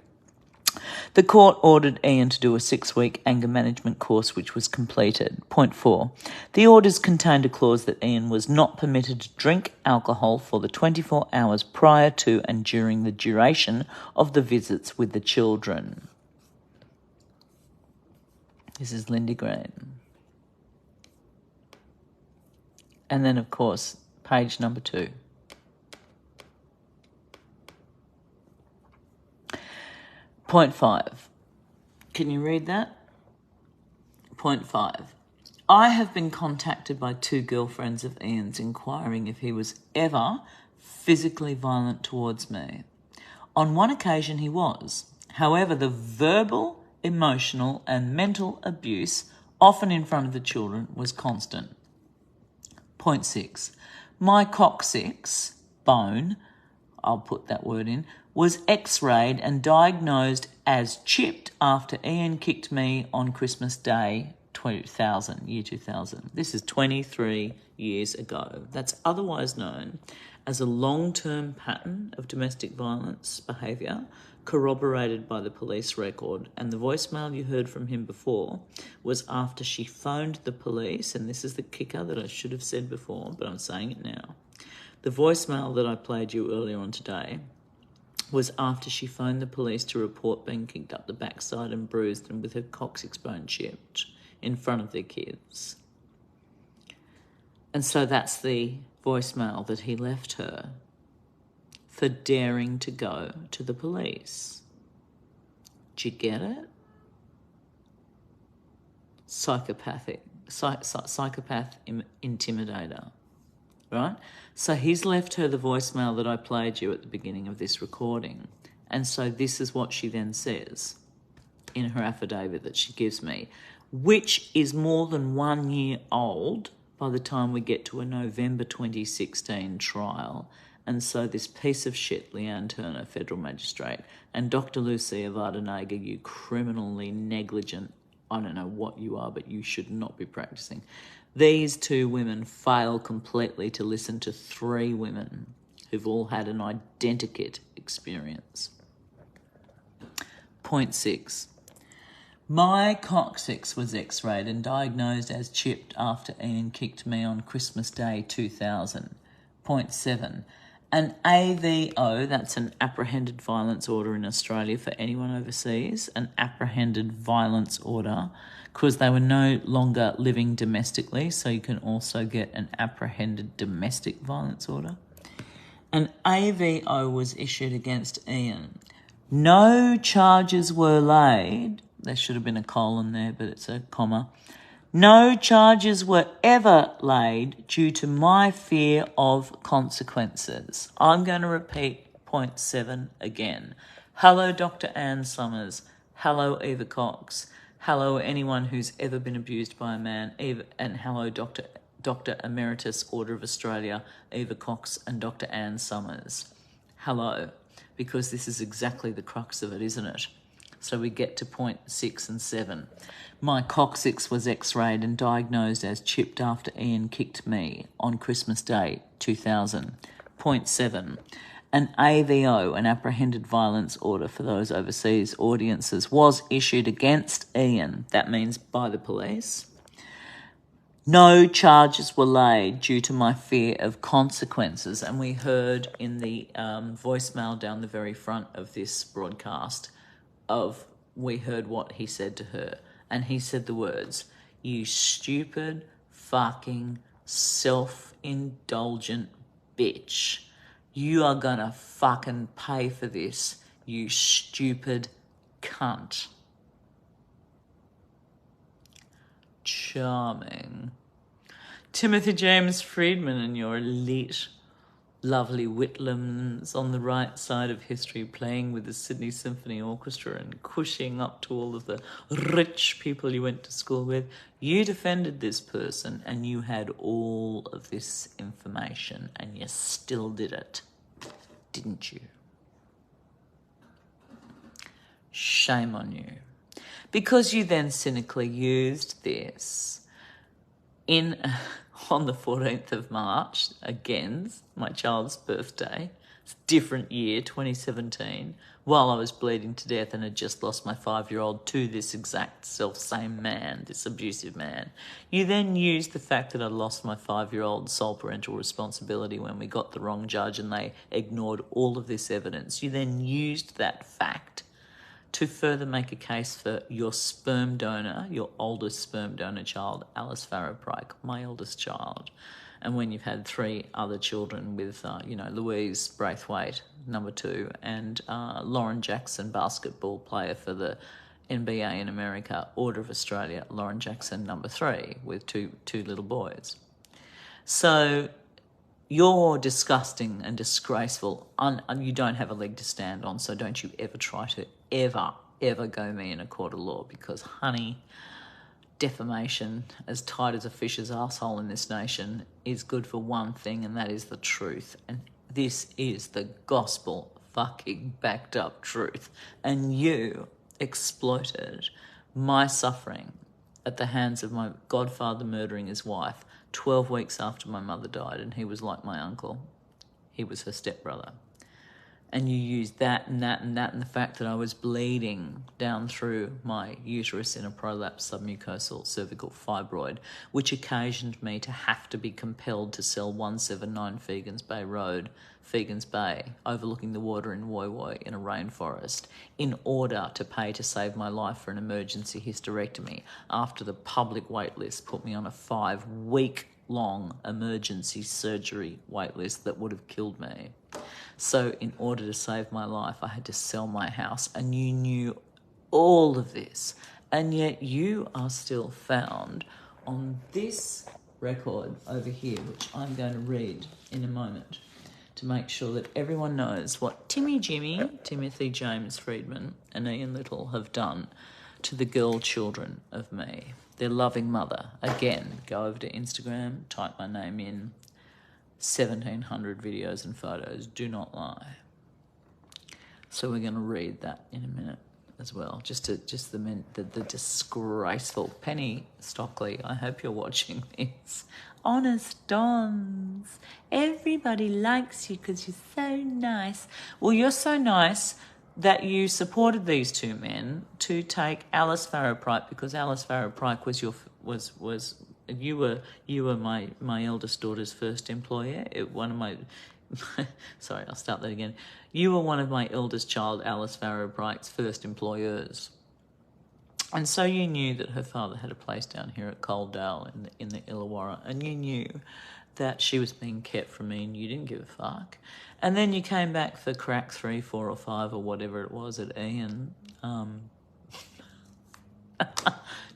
The court ordered Ian to do a 6-week anger management course, which was completed. Point 4. The orders contained a clause that Ian was not permitted to drink alcohol for the 24 hours prior to and during the duration of the visits with the children. This is Lindy Green. And then, of course, page number 2. Point 5. Can you read that? Point 5. I have been contacted by 2 girlfriends of Ian's inquiring if he was ever physically violent towards me. On one occasion he was. However, the verbal, emotional and mental abuse, often in front of the children, was constant. Point 6. My coccyx bone, I'll put that word in, was x-rayed and diagnosed as chipped after Ian kicked me on Christmas Day 2000, year 2000. This is 23 years ago. That's otherwise known as a long-term pattern of domestic violence behaviour corroborated by the police record. And the voicemail you heard from him before was after she phoned the police, and this is the kicker that I should have said before, but I'm saying it now. The voicemail that I played you earlier on today was after she phoned the police to report being kicked up the backside and bruised and with her coccyx bone chipped in front of their kids. And so that's the voicemail that he left her for daring to go to the police. Do you get it? Psychopath intimidator, right? So he's left her the voicemail that I played you at the beginning of this recording. And so this is what she then says in her affidavit that she gives me, which is more than 1 year old by the time we get to a November 2016 trial. And so this piece of shit, Leanne Turner, federal magistrate, and Dr. Lucia Vardenega, you criminally negligent, I don't know what you are, but you should not be practicing. These two women fail completely to listen to three women who've all had an identikit experience. Point 6. My coccyx was x-rayed and diagnosed as chipped after Ian kicked me on Christmas Day 2000. Point 7. An AVO, that's an apprehended violence order in Australia for anyone overseas, an apprehended violence order, because they were no longer living domestically, so you can also get an apprehended domestic violence order. An AVO was issued against Ian. No charges were laid. There should have been a colon there, but it's a comma. No charges were ever laid due to my fear of consequences. I'm going to repeat point 7 again. Hello, Dr. Anne Summers. Hello, Eva Cox. Hello, anyone who's ever been abused by a man. Eva, and hello, Dr. Emeritus Order of Australia, Eva Cox and Dr. Anne Summers. Hello, because this is exactly the crux of it, isn't it? So we get to point 6 and 7. My coccyx was x-rayed and diagnosed as chipped after Ian kicked me on Christmas Day 2000. Point 7. An AVO, an apprehended violence order for those overseas audiences, was issued against Ian. That means by the police. No charges were laid due to my fear of consequences. And we heard in the voicemail down the very front of this broadcast we heard what he said to her. And he said the words, "You stupid, fucking, self-indulgent bitch. You are gonna fucking pay for this, you stupid cunt." Charming. Timothy James Friedman and your elite, lovely Whitlams on the right side of history, playing with the Sydney Symphony Orchestra and cushing up to all of the rich people you went to school with. You defended this person and you had all of this information and you still did it, didn't you? Shame on you. Because you then cynically used this on the 14th of March, again, my child's birthday, it's a different year, 2017, while I was bleeding to death and had just lost my 5-year-old to this exact self-same man, this abusive man. You then used the fact that I lost my 5-year-old sole parental responsibility when we got the wrong judge and they ignored all of this evidence. You then used that fact to further make a case for your sperm donor, your oldest sperm donor child, Alice Farrow-Pryke, my eldest child. And when you've had 3 other children with, Louise Braithwaite, number 2, and Lauren Jackson, basketball player for the NBA in America, Order of Australia, Lauren Jackson, number 3, with two little boys. So you're disgusting and disgraceful. You don't have a leg to stand on, so don't you ever try to ever go me in a court of law, because, honey, defamation, as tight as a fish's arsehole in this nation, is good for one thing, and that is the truth. And This is the gospel fucking backed up truth. And you exploited my suffering at the hands of my godfather murdering his wife 12 weeks after my mother died, and he was like my uncle. He was her stepbrother. And you used that and that and that and the fact that I was bleeding down through my uterus in a prolapsed submucosal cervical fibroid, which occasioned me to have to be compelled to sell 179 Fegans Bay Road, Fegans Bay, overlooking the water in Woy Woy in a rainforest, in order to pay to save my life for an emergency hysterectomy after the public waitlist put me on a 5-week-long emergency surgery waitlist that would have killed me. So in order to save my life, I had to sell my house, and you knew all of this, and yet you are still found on this record over here, which I'm going to read in a moment to make sure that everyone knows what Timothy James Friedman and Ian Little have done to the girl children of me, their loving mother. Again, go over to Instagram, type my name in, 1,700 videos and photos, do not lie. So we're going to read that in a minute as well. Just the disgraceful Penny Stockley. I hope you're watching this. Honest Dons, everybody likes you because you're so nice. Well, you're so nice that you supported these two men to take Alice Farrow-Pryke, because Alice Farrow-Pryke was you were my eldest daughter's first employer. Sorry, I'll start that again. You were one of my eldest child, Alice Farrow-Pryke's first employers. And so you knew that her father had a place down here at Coaldale in the Illawarra, and you knew that she was being kept from me, and you didn't give a fuck. And then you came back for crack 3, 4 or 5 or whatever it was at Ian.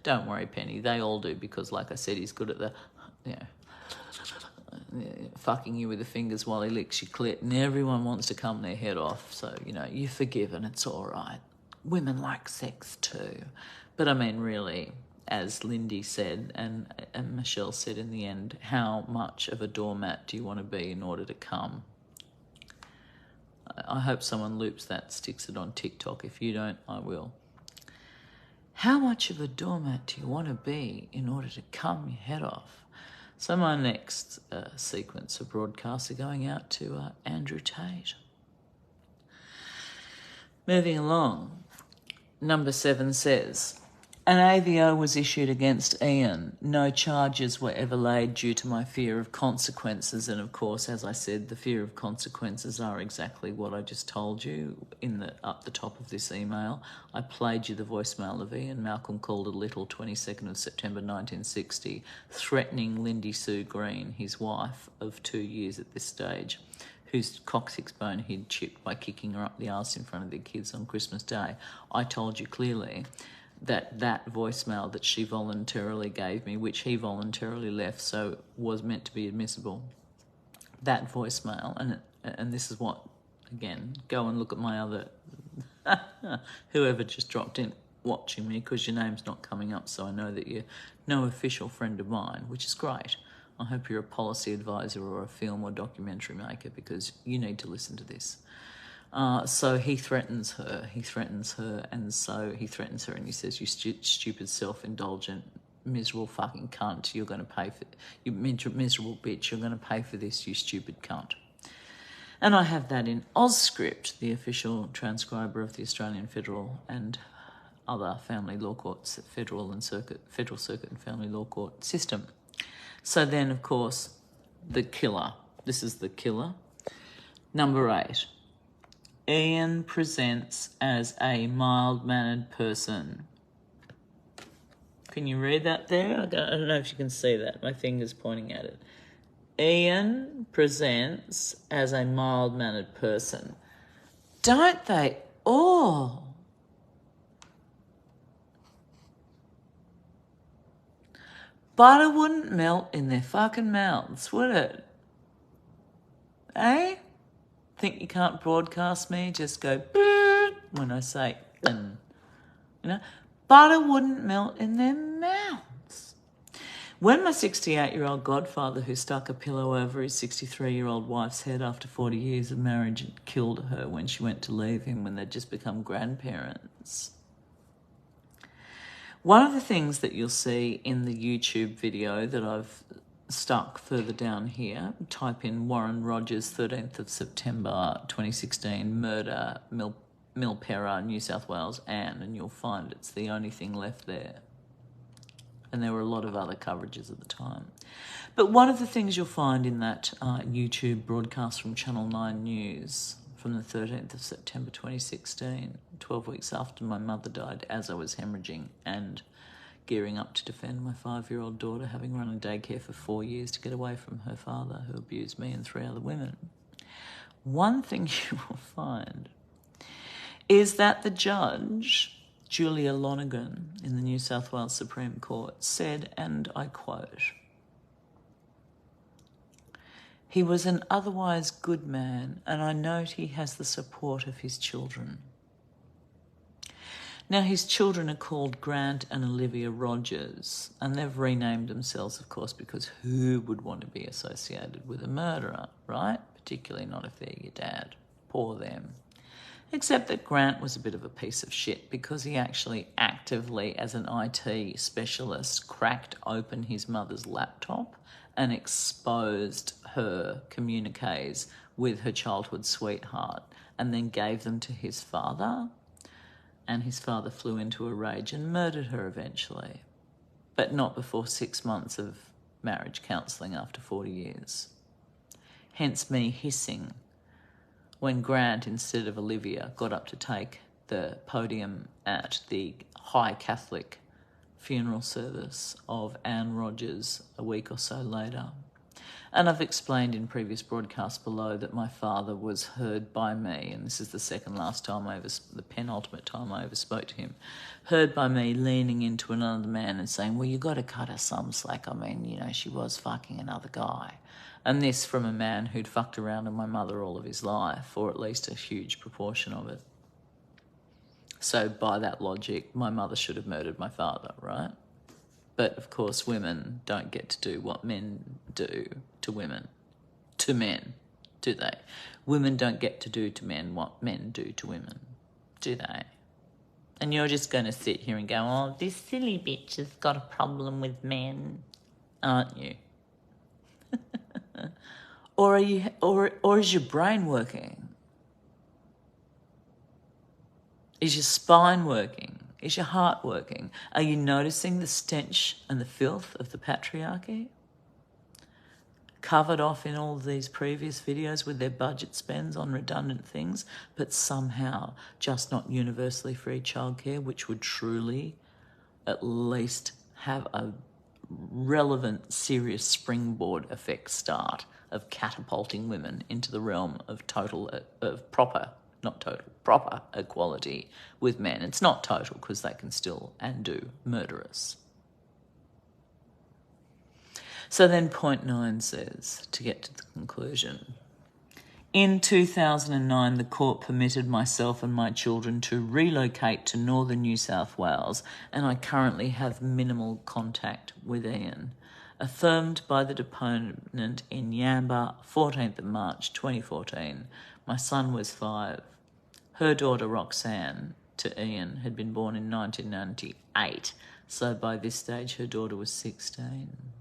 Don't worry, Penny, they all do, because like I said, he's good at the, fucking you with the fingers while he licks your clit, and everyone wants to come their head off. So, you're forgiven, it's all right. Women like sex too. But I mean, really, as Lindy said and Michelle said in the end, how much of a doormat do you want to be in order to come? I hope someone loops that, sticks it on TikTok. If you don't, I will. How much of a doormat do you want to be in order to come your head off? So my next sequence of broadcasts are going out to Andrew Tate. Moving along, number 7 says, an AVO was issued against Ian. No charges were ever laid due to my fear of consequences. And of course, as I said, the fear of consequences are exactly what I just told you up the top of this email. I played you the voicemail of Ian. Malcolm called a little 22nd of September 1960, threatening Lindy Sue Green, his wife of 2 years at this stage, whose coccyx bone he'd chipped by kicking her up the arse in front of their kids on Christmas Day. I told you clearly that voicemail that she voluntarily gave me, which he voluntarily left, so was meant to be admissible, that voicemail, and this is what, again, go and look at my other, whoever just dropped in watching me, because your name's not coming up, so I know that you're no official friend of mine, which is great. I hope you're a policy advisor or a film or documentary maker, because you need to listen to this. So he threatens her, and so he threatens her, and he says, you stupid, self-indulgent, miserable fucking cunt, you're going to pay for, you miserable bitch, you're going to pay for this, you stupid cunt. And I have that in Ausscript, the official transcriber of the Australian Federal and other family law courts, federal circuit and family law court system. So then, of course, the killer. This is the killer. Number 8. Ian presents as a mild-mannered person. Can you read that there? I don't know if you can see that. My finger's pointing at it. Ian presents as a mild-mannered person. Don't they all? Butter wouldn't melt in their fucking mouths, would it? Eh? Think you can't broadcast me? Just go when I say butter wouldn't melt in their mouths. When my 68-year-old godfather, who stuck a pillow over his 63-year-old wife's head after 40 years of marriage and killed her when she went to leave him when they'd just become grandparents. One of the things that you'll see in the YouTube video that I've stuck further down here, type in Warren Rogers, 13th of September 2016, murder, Milperra, New South Wales, and you'll find it's the only thing left there. And there were a lot of other coverages at the time. But one of the things you'll find in that YouTube broadcast from Channel 9 News from the 13th of September 2016, 12 weeks after my mother died, as I was hemorrhaging and gearing up to defend my 5-year-old daughter, having run a daycare for 4 years to get away from her father, who abused me and 3 other women. One thing you will find is that the judge, Julia Lonergan, in the New South Wales Supreme Court, said, and I quote, "He was an otherwise good man, and I note he has the support of his children." Now, his children are called Grant and Olivia Rogers, and they've renamed themselves, of course, because who would want to be associated with a murderer, right? Particularly not if they're your dad. Poor them. Except that Grant was a bit of a piece of shit because he actually actively, as an IT specialist, cracked open his mother's laptop and exposed her communiques with her childhood sweetheart and then gave them to his father. And his father flew into a rage and murdered her eventually, but not before 6 months of marriage counselling after 40 years. Hence me hissing when Grant, instead of Olivia, got up to take the podium at the High Catholic funeral service of Anne Rogers a week or so later. And I've explained in previous broadcasts below that my father was heard by me, and this is the penultimate time I ever spoke to him, heard by me leaning into another man and saying, "Well, you got to cut her some slack. I mean, she was fucking another guy." And this from a man who'd fucked around with my mother all of his life, or at least a huge proportion of it. So by that logic, my mother should have murdered my father, right? But, of course, women don't get to do what men do to women. To men, do they? Women don't get to do to men what men do to women, do they? And you're just going to sit here and go, "Oh, this silly bitch has got a problem with men," aren't you? Or is your brain working? Is your spine working? Is your heart working? Are you noticing the stench and the filth of the patriarchy? Covered off in all of these previous videos with their budget spends on redundant things, but somehow just not universally free childcare, which would truly at least have a relevant, serious springboard effect start of catapulting women into the realm of proper equality with men. It's not total because they can still and do murder us. So then point 9 says, to get to the conclusion, in 2009, the court permitted myself and my children to relocate to northern New South Wales, and I currently have minimal contact with Ian. Affirmed by the deponent in Yamba, 14th of March 2014. My son was 5. Her daughter Roxanne, to Ian, had been born in 1998, so by this stage her daughter was 16.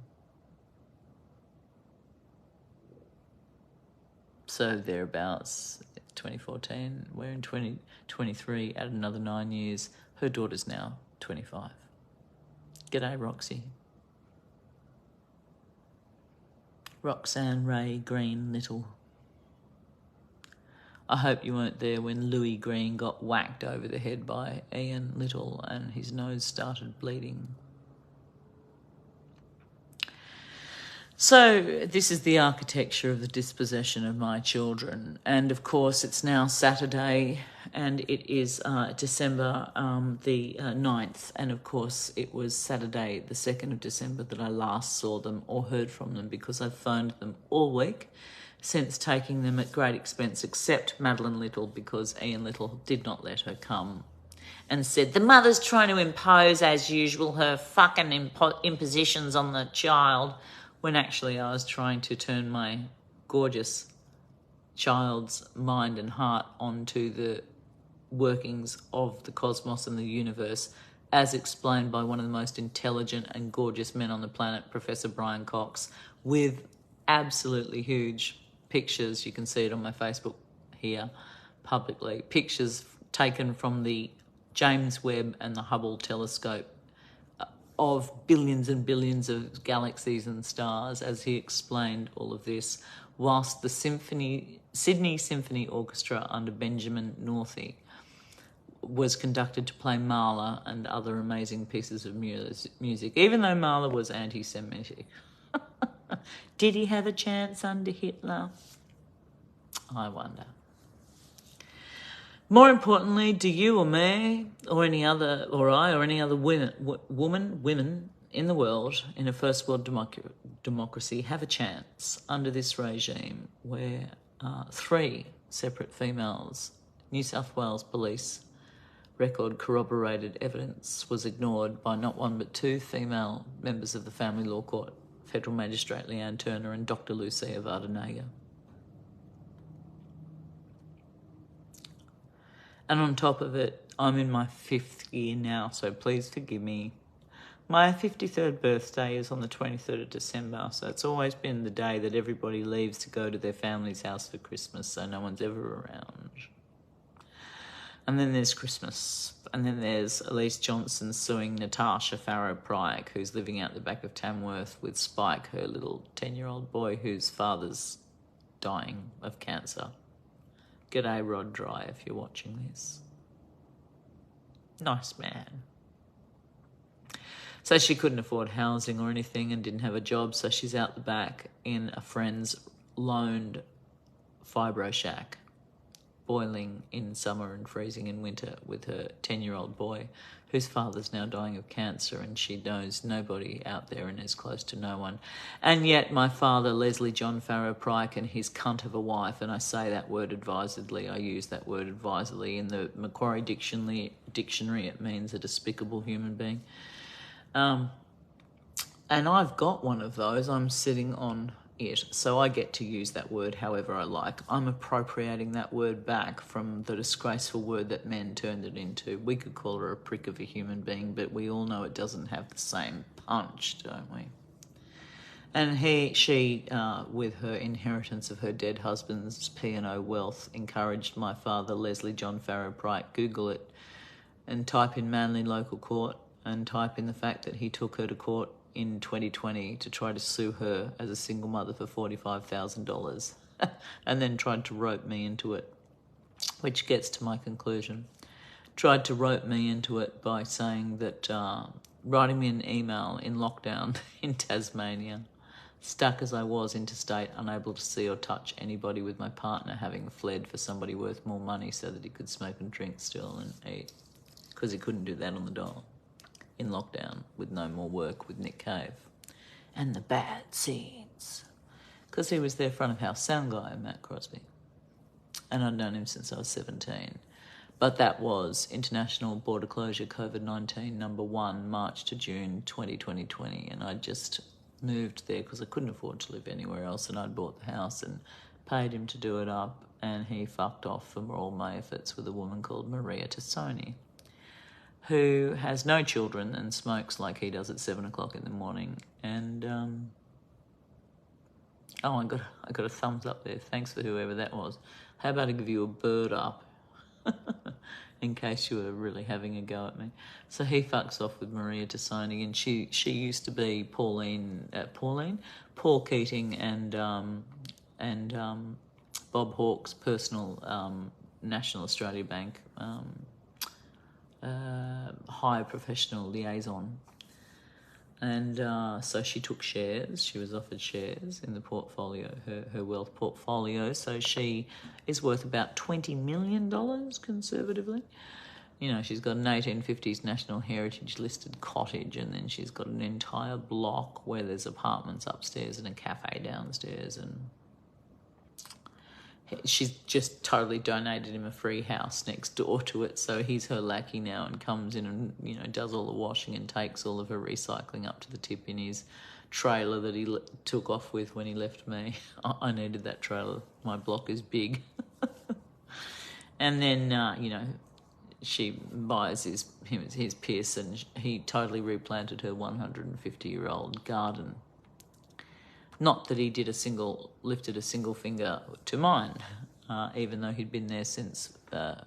So thereabouts, 2014, we're in 2023, add another 9 years, her daughter's now 25. G'day, Roxy. Roxanne Ray Green Little. I hope you weren't there when Louis Green got whacked over the head by Ian Little and his nose started bleeding. So this is the architecture of the dispossession of my children. And of course it's now Saturday and it is December the 9th. And of course it was Saturday the 2nd of December that I last saw them or heard from them, because I've phoned them all week since taking them at great expense, except Madeline Little, because Ian Little did not let her come. and said, the mother's trying to impose, as usual, her fucking impositions on the child, when actually I was trying to turn my gorgeous child's mind and heart onto the workings of the cosmos and the universe, as explained by one of the most intelligent and gorgeous men on the planet, Professor Brian Cox, with absolutely huge pictures. You can see it on my Facebook here publicly. Pictures taken from the James Webb and the Hubble telescope of billions and billions of galaxies and stars, as he explained all of this, whilst the Sydney Symphony Orchestra under Benjamin Northey was conducted to play Mahler and other amazing pieces of music, even though Mahler was anti-Semitic. Did he have a chance under Hitler? I wonder. More importantly, do you or me or any other, or I or any other women in the world, in a first world democracy, have a chance under this regime where 3 separate females, New South Wales Police record corroborated evidence was ignored by not one but 2 female members of the Family Law Court, Federal Magistrate Leanne Turner and Dr. Lucia Vardanega. And on top of it, I'm in my 5th year now, so please forgive me. My 53rd birthday is on the 23rd of December, so it's always been the day that everybody leaves to go to their family's house for Christmas, so no one's ever around. And then there's Christmas. And then there's Elise Johnson suing Natasha Farrow-Pryke, who's living out the back of Tamworth with Spike, her little 10-year-old boy whose father's dying of cancer. G'day, Rod Dry, if you're watching this. Nice man. So she couldn't afford housing or anything and didn't have a job, so she's out the back in a friend's loaned fibro shack, boiling in summer and freezing in winter with her 10-year-old boy, whose father's now dying of cancer, and she knows nobody out there and is close to no one. And yet my father, Leslie John Farrow-Pryke, and his cunt of a wife, and I say that word advisedly, I use that word advisedly, in the Macquarie Dictionary it means a despicable human being. And I've got one of those. I'm sitting on it, so I get to use that word however I like. I'm appropriating that word back from the disgraceful word that men turned it into. We could call her a prick of a human being, but we all know it doesn't have the same punch, don't we? And she, with her inheritance of her dead husband's P&O wealth, encouraged my father, Leslie John Farrow-Pryke, Google it and type in Manly Local Court and type in the fact that he took her to court in 2020 to try to sue her as a single mother for $45,000 and then tried to rope me into it, which gets to my conclusion. Tried to rope me into it by saying that, writing me an email in lockdown in Tasmania, stuck as I was interstate, unable to see or touch anybody, with my partner having fled for somebody worth more money so that he could smoke and drink still and eat, because he couldn't do that on the dole. In lockdown, with no more work with Nick Cave. And the bad scenes. Because he was their front of house sound guy, Matt Crosby. And I'd known him since I was 17. But that was International Border Closure COVID-19 number 1, March to June 2020. And I just moved there because I couldn't afford to live anywhere else, and I'd bought the house and paid him to do it up, and he fucked off for all my efforts with a woman called Maria Tassoni, who has no children and smokes like he does at 7 o'clock in the morning. And, I got a thumbs up there. Thanks for whoever that was. How about I give you a bird up in case you were really having a go at me? So he fucks off with Maria Tassoni, and she used to be Paul Keating and Bob Hawke's personal National Australia Bank high professional liaison. And so she took shares. She was offered shares in the portfolio, her wealth portfolio. So she is worth about $20 million conservatively. You know, she's got an 1850s National Heritage listed cottage, and then she's got an entire block where there's apartments upstairs and a cafe downstairs. And she's just totally donated him a free house next door to it, so he's her lackey now and comes in and, you know, does all the washing and takes all of her recycling up to the tip in his trailer that he took off with when he left me. I needed that trailer. My block is big. And then, you know, she buys his piss, and he totally replanted her 150-year-old garden. Not that he lifted a single finger to mine, even though he'd been there since the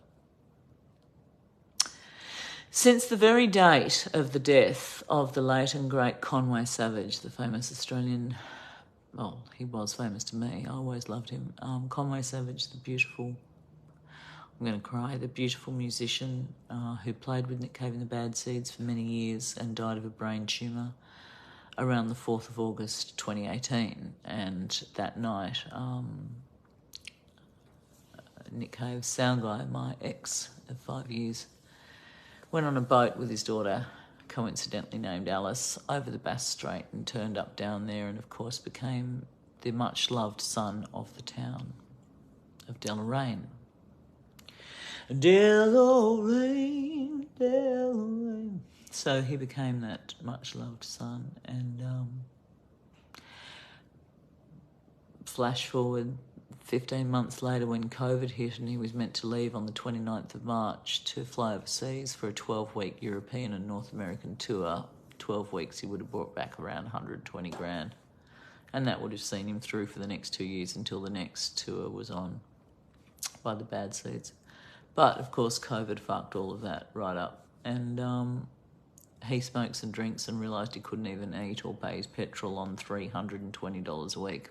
very date of the death of the late and great Conway Savage, the famous Australian. Well, he was famous to me. I always loved him. Conway Savage, the beautiful. I'm going to cry. The beautiful musician who played with Nick Cave in the Bad Seeds for many years and died of a brain tumour around the 4th of August 2018. And that night, Nick Cave, sound guy, my ex of 5 years, went on a boat with his daughter, coincidentally named Alice, over the Bass Strait and turned up down there, and of course became the much-loved son of the town of Deloraine. Deloraine, Deloraine. So he became that much-loved son, and flash forward 15 months later when COVID hit and he was meant to leave on the 29th of March to fly overseas for a 12-week European and North American tour. 12 weeks he would have brought back around 120 grand. And that would have seen him through for the next 2 years until the next tour was on by the Bad Seeds. But, of course, COVID fucked all of that right up. And he smokes and drinks and realised he couldn't even eat or pay his petrol on $320 a week.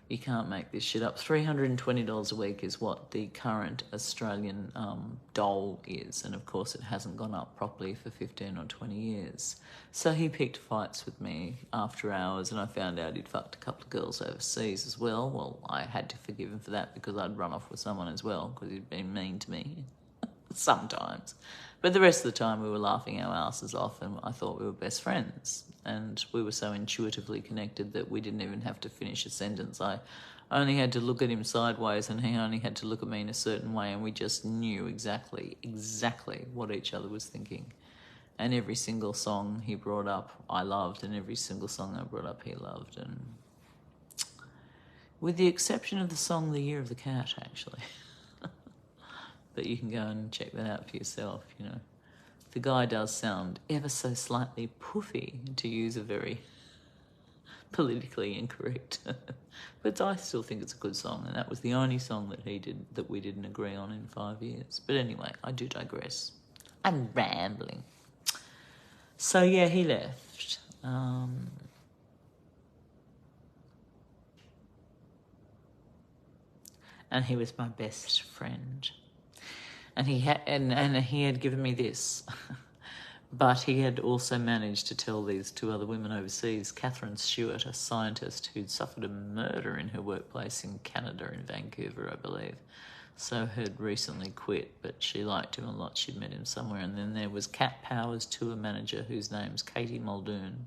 You can't make this shit up. $320 a week is what the current Australian dole is, and of course it hasn't gone up properly for 15 or 20 years. So he picked fights with me after hours, and I found out he'd fucked a couple of girls overseas as well. Well, I had to forgive him for that because I'd run off with someone as well because he'd been mean to me sometimes. But the rest of the time we were laughing our asses off, and I thought we were best friends. And we were so intuitively connected that we didn't even have to finish a sentence. I only had to look at him sideways and he only had to look at me in a certain way, and we just knew exactly what each other was thinking. And every single song he brought up, I loved, and every single song I brought up, he loved. And with the exception of the song The Year of the Cat, actually. But you can go and check that out for yourself, you know. The guy does sound ever so slightly poofy, to use a very politically incorrect. But I still think it's a good song, and that was the only song that he did that we didn't agree on in 5 years. But anyway, I do digress. I'm rambling. So yeah, he left. And he was my best friend. And he had given me this. But he had also managed to tell these two other women overseas, Catherine Stewart, a scientist who'd suffered a murder in her workplace in Canada, in Vancouver, I believe. So had recently quit, but she liked him a lot. She'd met him somewhere. And then there was Cat Power's tour manager, whose name's Katie Muldoon.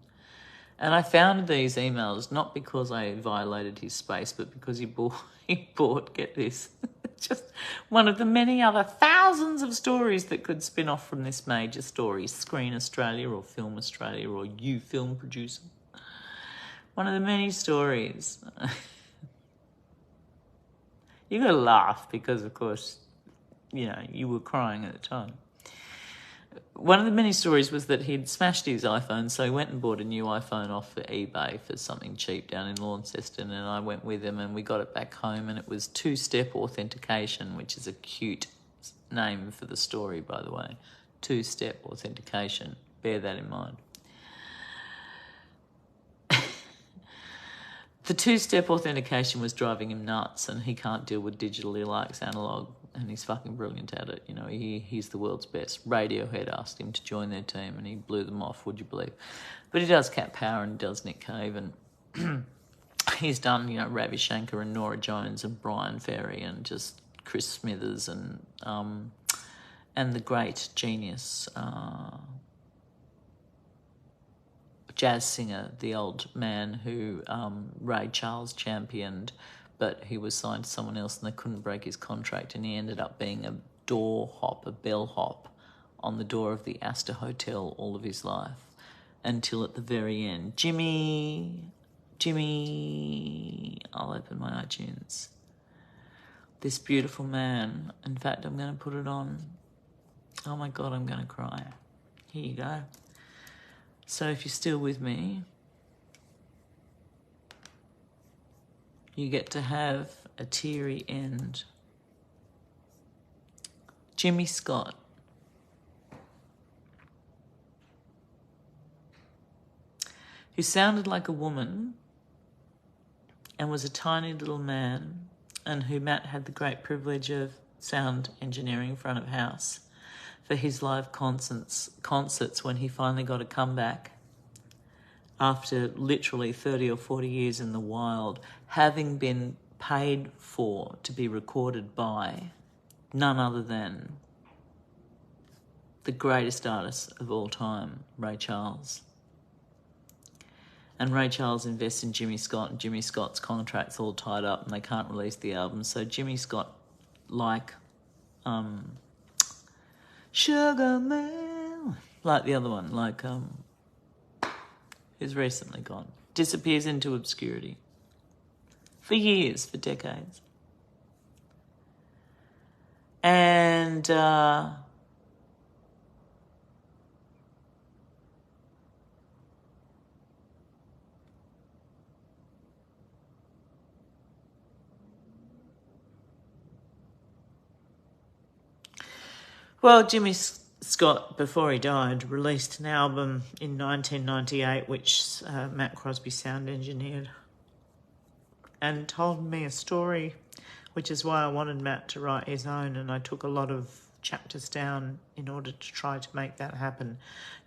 And I found these emails not because I violated his space, but because he bought, get this, just one of the many other thousands of stories that could spin off from this major story, Screen Australia or Film Australia or You Film Producer. One of the many stories. You got to laugh because, of course, you know, you were crying at the time. One of the many stories was that he'd smashed his iPhone, so he went and bought a new iPhone off of eBay for something cheap down in Launceston, and I went with him and we got it back home, and it was two-step authentication, which is a cute name for the story, by the way. Two-step authentication. Bear that in mind. The two-step authentication was driving him nuts, and he can't deal with digital. He likes analog, and he's fucking brilliant at it. You know, he's the world's best. Radiohead asked him to join their team, and he blew them off, would you believe? But he does Cat Power and he does Nick Cave, and he's done, you know, Ravi Shankar and Nora Jones and Brian Ferry and just Chris Smithers and the great genius jazz singer, the old man who Ray Charles championed, but he was signed to someone else and they couldn't break his contract, and he ended up being a bellhop on the door of the Astor Hotel all of his life until at the very end. Jimmy, I'll open my iTunes. This beautiful man. In fact, I'm going to put it on. Oh my God, I'm going to cry. Here you go. So if you're still with me, you get to have a teary end. Jimmy Scott. Who sounded like a woman and was a tiny little man, and who Matt had the great privilege of sound engineering front of house for his live concerts when he finally got a comeback after literally 30 or 40 years in the wild, having been paid for to be recorded by none other than the greatest artist of all time, Ray Charles. And Ray Charles invests in Jimmy Scott, and Jimmy Scott's contract's all tied up and they can't release the album. So Jimmy Scott, like Sugar Man, like the other one, like who's recently gone, disappears into obscurity for years, for decades. And well, Jimmy Scott, before he died, released an album in 1998 which Matt Crosby sound engineered, and told me a story, which is why I wanted Matt to write his own, and I took a lot of chapters down in order to try to make that happen.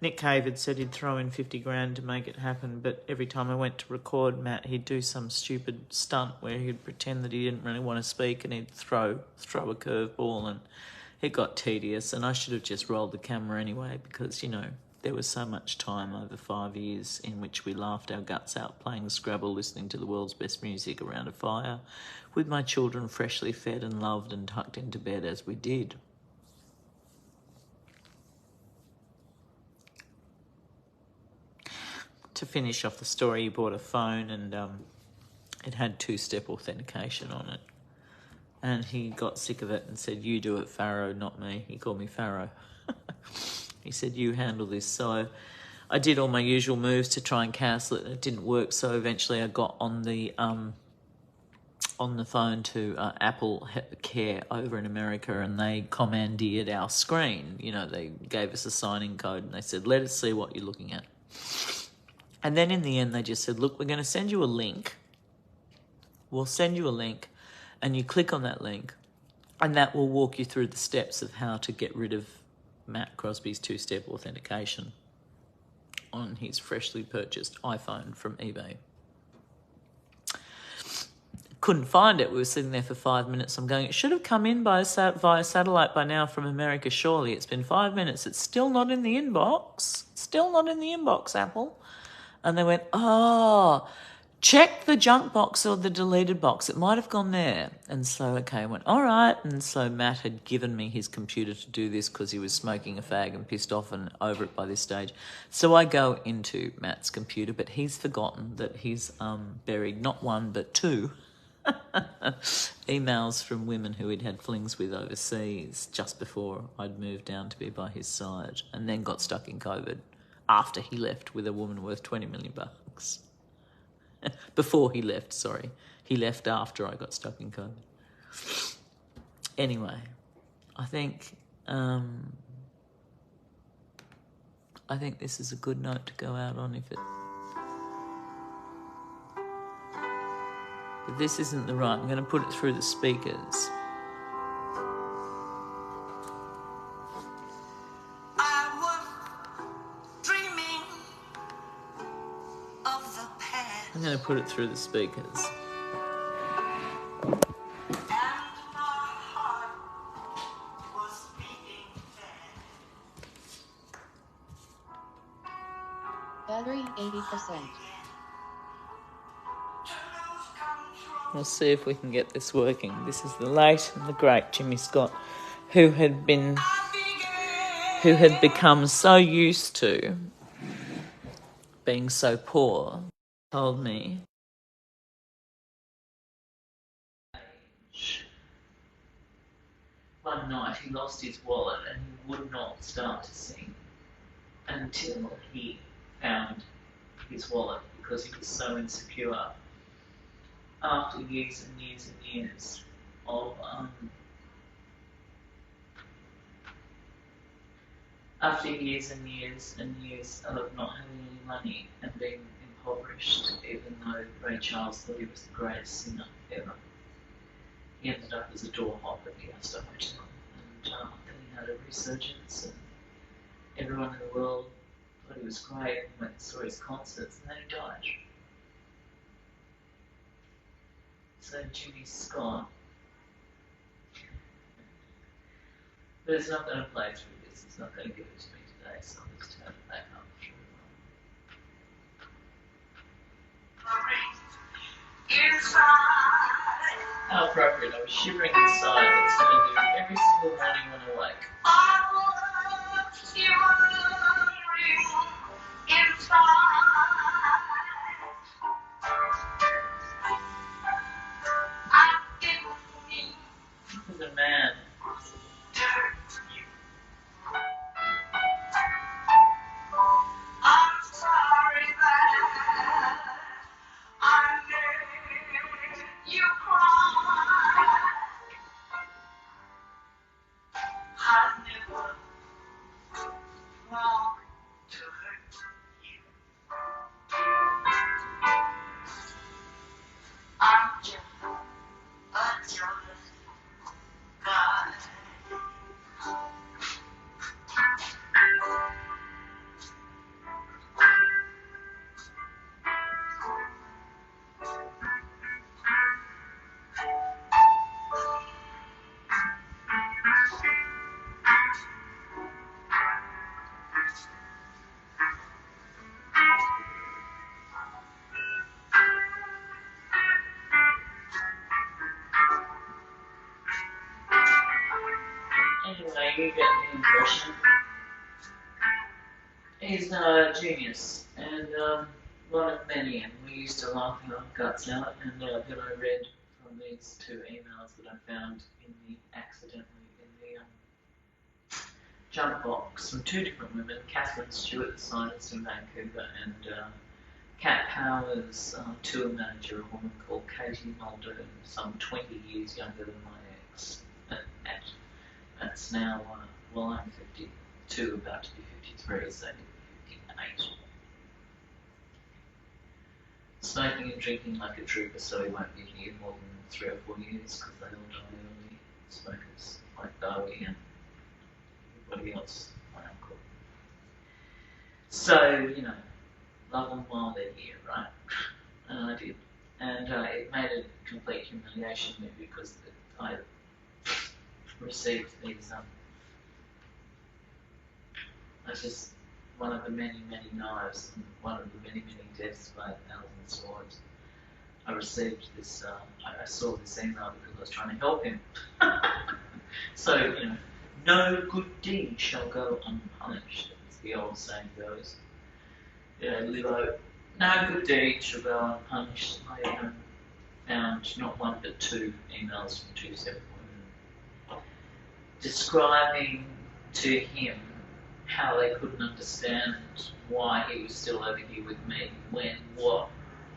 Nick Cave had said he'd throw in 50 grand to make it happen, but every time I went to record Matt, he'd do some stupid stunt where he'd pretend that he didn't really want to speak, and he'd throw a curveball, and it got tedious, and I should have just rolled the camera anyway because, you know, there was so much time over 5 years in which we laughed our guts out playing Scrabble, listening to the world's best music around a fire, with my children freshly fed and loved and tucked into bed as we did. To finish off the story, he bought a phone and it had two-step authentication on it. And he got sick of it and said, "You do it, Farrow, not me." He called me Farrow. He said, "You handle this." So I did all my usual moves to try and cancel it, and it didn't work. So eventually I got on the phone to Apple Care over in America, and they commandeered our screen. You know, they gave us a sign-in code, and they said, "Let us see what you're looking at." And then in the end, they just said, "Look, we're going to send you a link. We'll send you a link, and you click on that link, and that will walk you through the steps of how to get rid of Matt Crosby's two-step authentication on his freshly purchased iPhone from eBay." Couldn't find it. We were sitting there for 5 minutes. I'm going, it should have come in via satellite by now from America, surely. It's been 5 minutes. It's still not in the inbox. Still not in the inbox, Apple. And they went, "Oh, check the junk box or the deleted box. It might have gone there." And so, okay, I went, all right. And so Matt had given me his computer to do this because he was smoking a fag and pissed off and over it by this stage. So I go into Matt's computer, but he's forgotten that he's buried not one but two emails from women who he'd had flings with overseas just before I'd moved down to be by his side, and then got stuck in COVID after he left with a woman worth $20 million. Before he left, sorry. He left after I got stuck in COVID. Anyway, I think this is a good note to go out on if it... But this isn't the right... I'm going to put it through the speakers. I'm going to put it through the speakers. Battery 80%. We'll see if we can get this working. This is the late and the great Jimmy Scott, who had become so used to being so poor, told me. One night he lost his wallet and he would not start to sing until he found his wallet because he was so insecure. After years and years and years of not having any money and being impoverished, even though Ray Charles thought he was the greatest singer ever, he ended up as a door hop at the Astor Hotel, and then he had a resurgence, and everyone in the world thought he was great and went and saw his concerts, and then he died. So Jimmy Scott, but it's not going to play through this, it's not going to give it to me today, so I'll just turn it back up. How appropriate, I was shivering inside, that's what I do every single morning when I wake. Look at the man. Anyway, you get the impression. He's a genius, and one of many, and we used to laugh our guts out, and then I read from these two emails that I found accidentally in the junk box from two different women, Catherine Stewart, the scientist in Vancouver, and Kat Powers, tour manager, a woman called Katie Muldoon, some 20 years younger than my ex. That's now, I'm 52, about to be 53, so 58. Smoking and drinking like a trooper, so he won't be here more than 3 or 4 years, because they all die early. Smokers like Bowie and everybody else, my uncle. So, love them while they're here, right? And I did. And it made a complete humiliation to me because I received these, it's just one of the many, many knives and one of the many, many deaths by 1,000 swords. I received this, I saw this email because I was trying to help him. So, no good deed shall go unpunished, as the old saying goes. Livo, no good deed shall go unpunished. I found not one but 2 emails from 2 separate women describing to him how they couldn't understand why he was still over here with me when what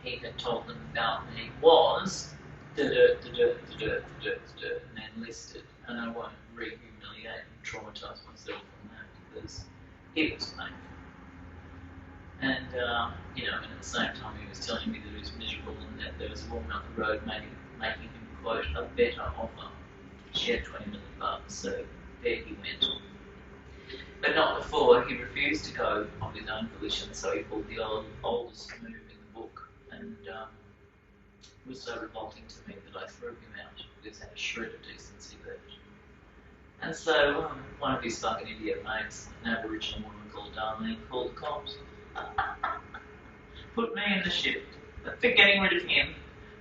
he had told them about me was and then listed. And I won't re-humiliate and traumatise myself from that because it was painful. And, and at the same time he was telling me that he was miserable and that there was a woman up the road making him, quote, a better offer. She had $20 million, so there he went. But not before. He refused to go of his own volition, so he pulled the oldest move in the book, and it was so revolting to me that I threw him out because he had a shred of decency left. And so one of his fucking idiot mates, an Aboriginal woman called Darlene, called the cops. put me in the ship for getting rid of him,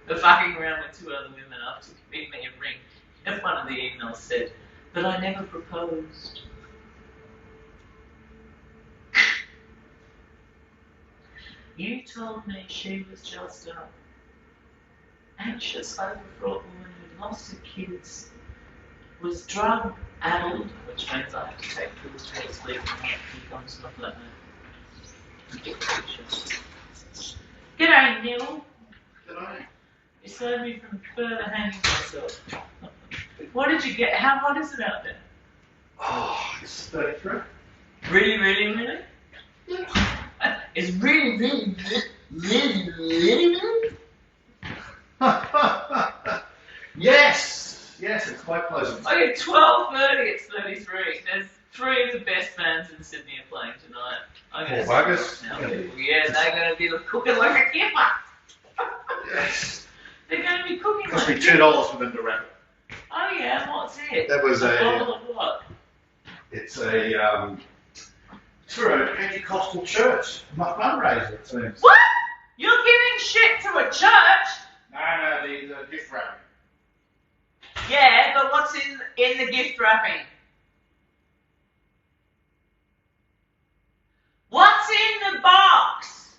for fucking around with 2 other women after giving me a ring. And one of the emails said, but I never proposed. You told me she was just an anxious, overwrought woman who lost her kids, was drug-addled, which means I have to take pills to sleep and he becomes not like that. G'day, Neil. G'day. You saved me from further hanging myself. What did you get? How hot is it out there? Oh, it's 33. Really, really, really? Yeah. It's really, really, really, really, really? Yes, it's quite pleasant. Okay, 12:30, it's 33. There's 3 of the best bands in Sydney are playing tonight. I'm Poor gonna buggers. now. Yeah, they're going to be cooking like a kipper. Yes. They're going to be cooking Cost like me a kipper. $2 for them to wrap it. Oh yeah, what's it? That was a bottle of what? It's for a Pentecostal church. My fundraiser, it seems. What? You're giving shit to a church? No, the gift wrapping. Yeah, but what's in the gift wrapping? What's in the box?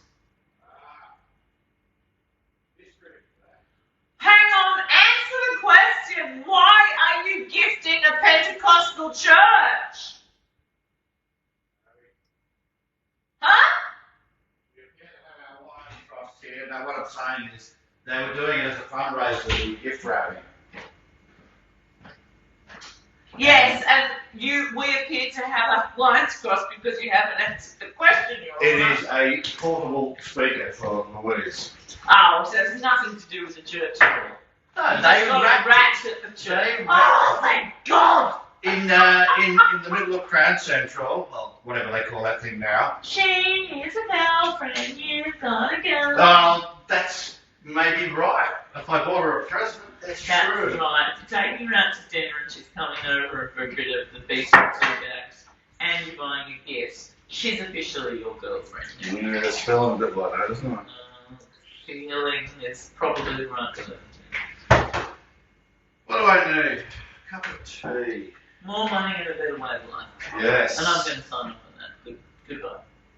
Hang on, answer the question. Why are you gifting a Pentecostal church? Huh? We have to have our wires crossed here. Now, what I'm saying is they were doing it as a fundraiser, the gift wrapping. Yes, and we appear to have our lines crossed because you haven't answered the question, Your It Honour. is a portable speaker for Louise. Oh, so it's nothing to do with the church at all. No, You they just got wrapped a rat at the church. They Oh, wrapped thank God! in the middle of Crown Central, well, whatever they call that thing now. She is a girlfriend, you gotta go. That's maybe right. If I bought her a present, that's That's true. right. You're taking her out to dinner and she's coming over for a bit of the beef and two bags, and you're buying a gift. She's officially your girlfriend. Yeah, it's feeling a bit like that, isn't it? Feeling is probably the right word. What do I need? A cup of tea. More money and a better way of life. Yes. And I'm going to sign up on that. Goodbye.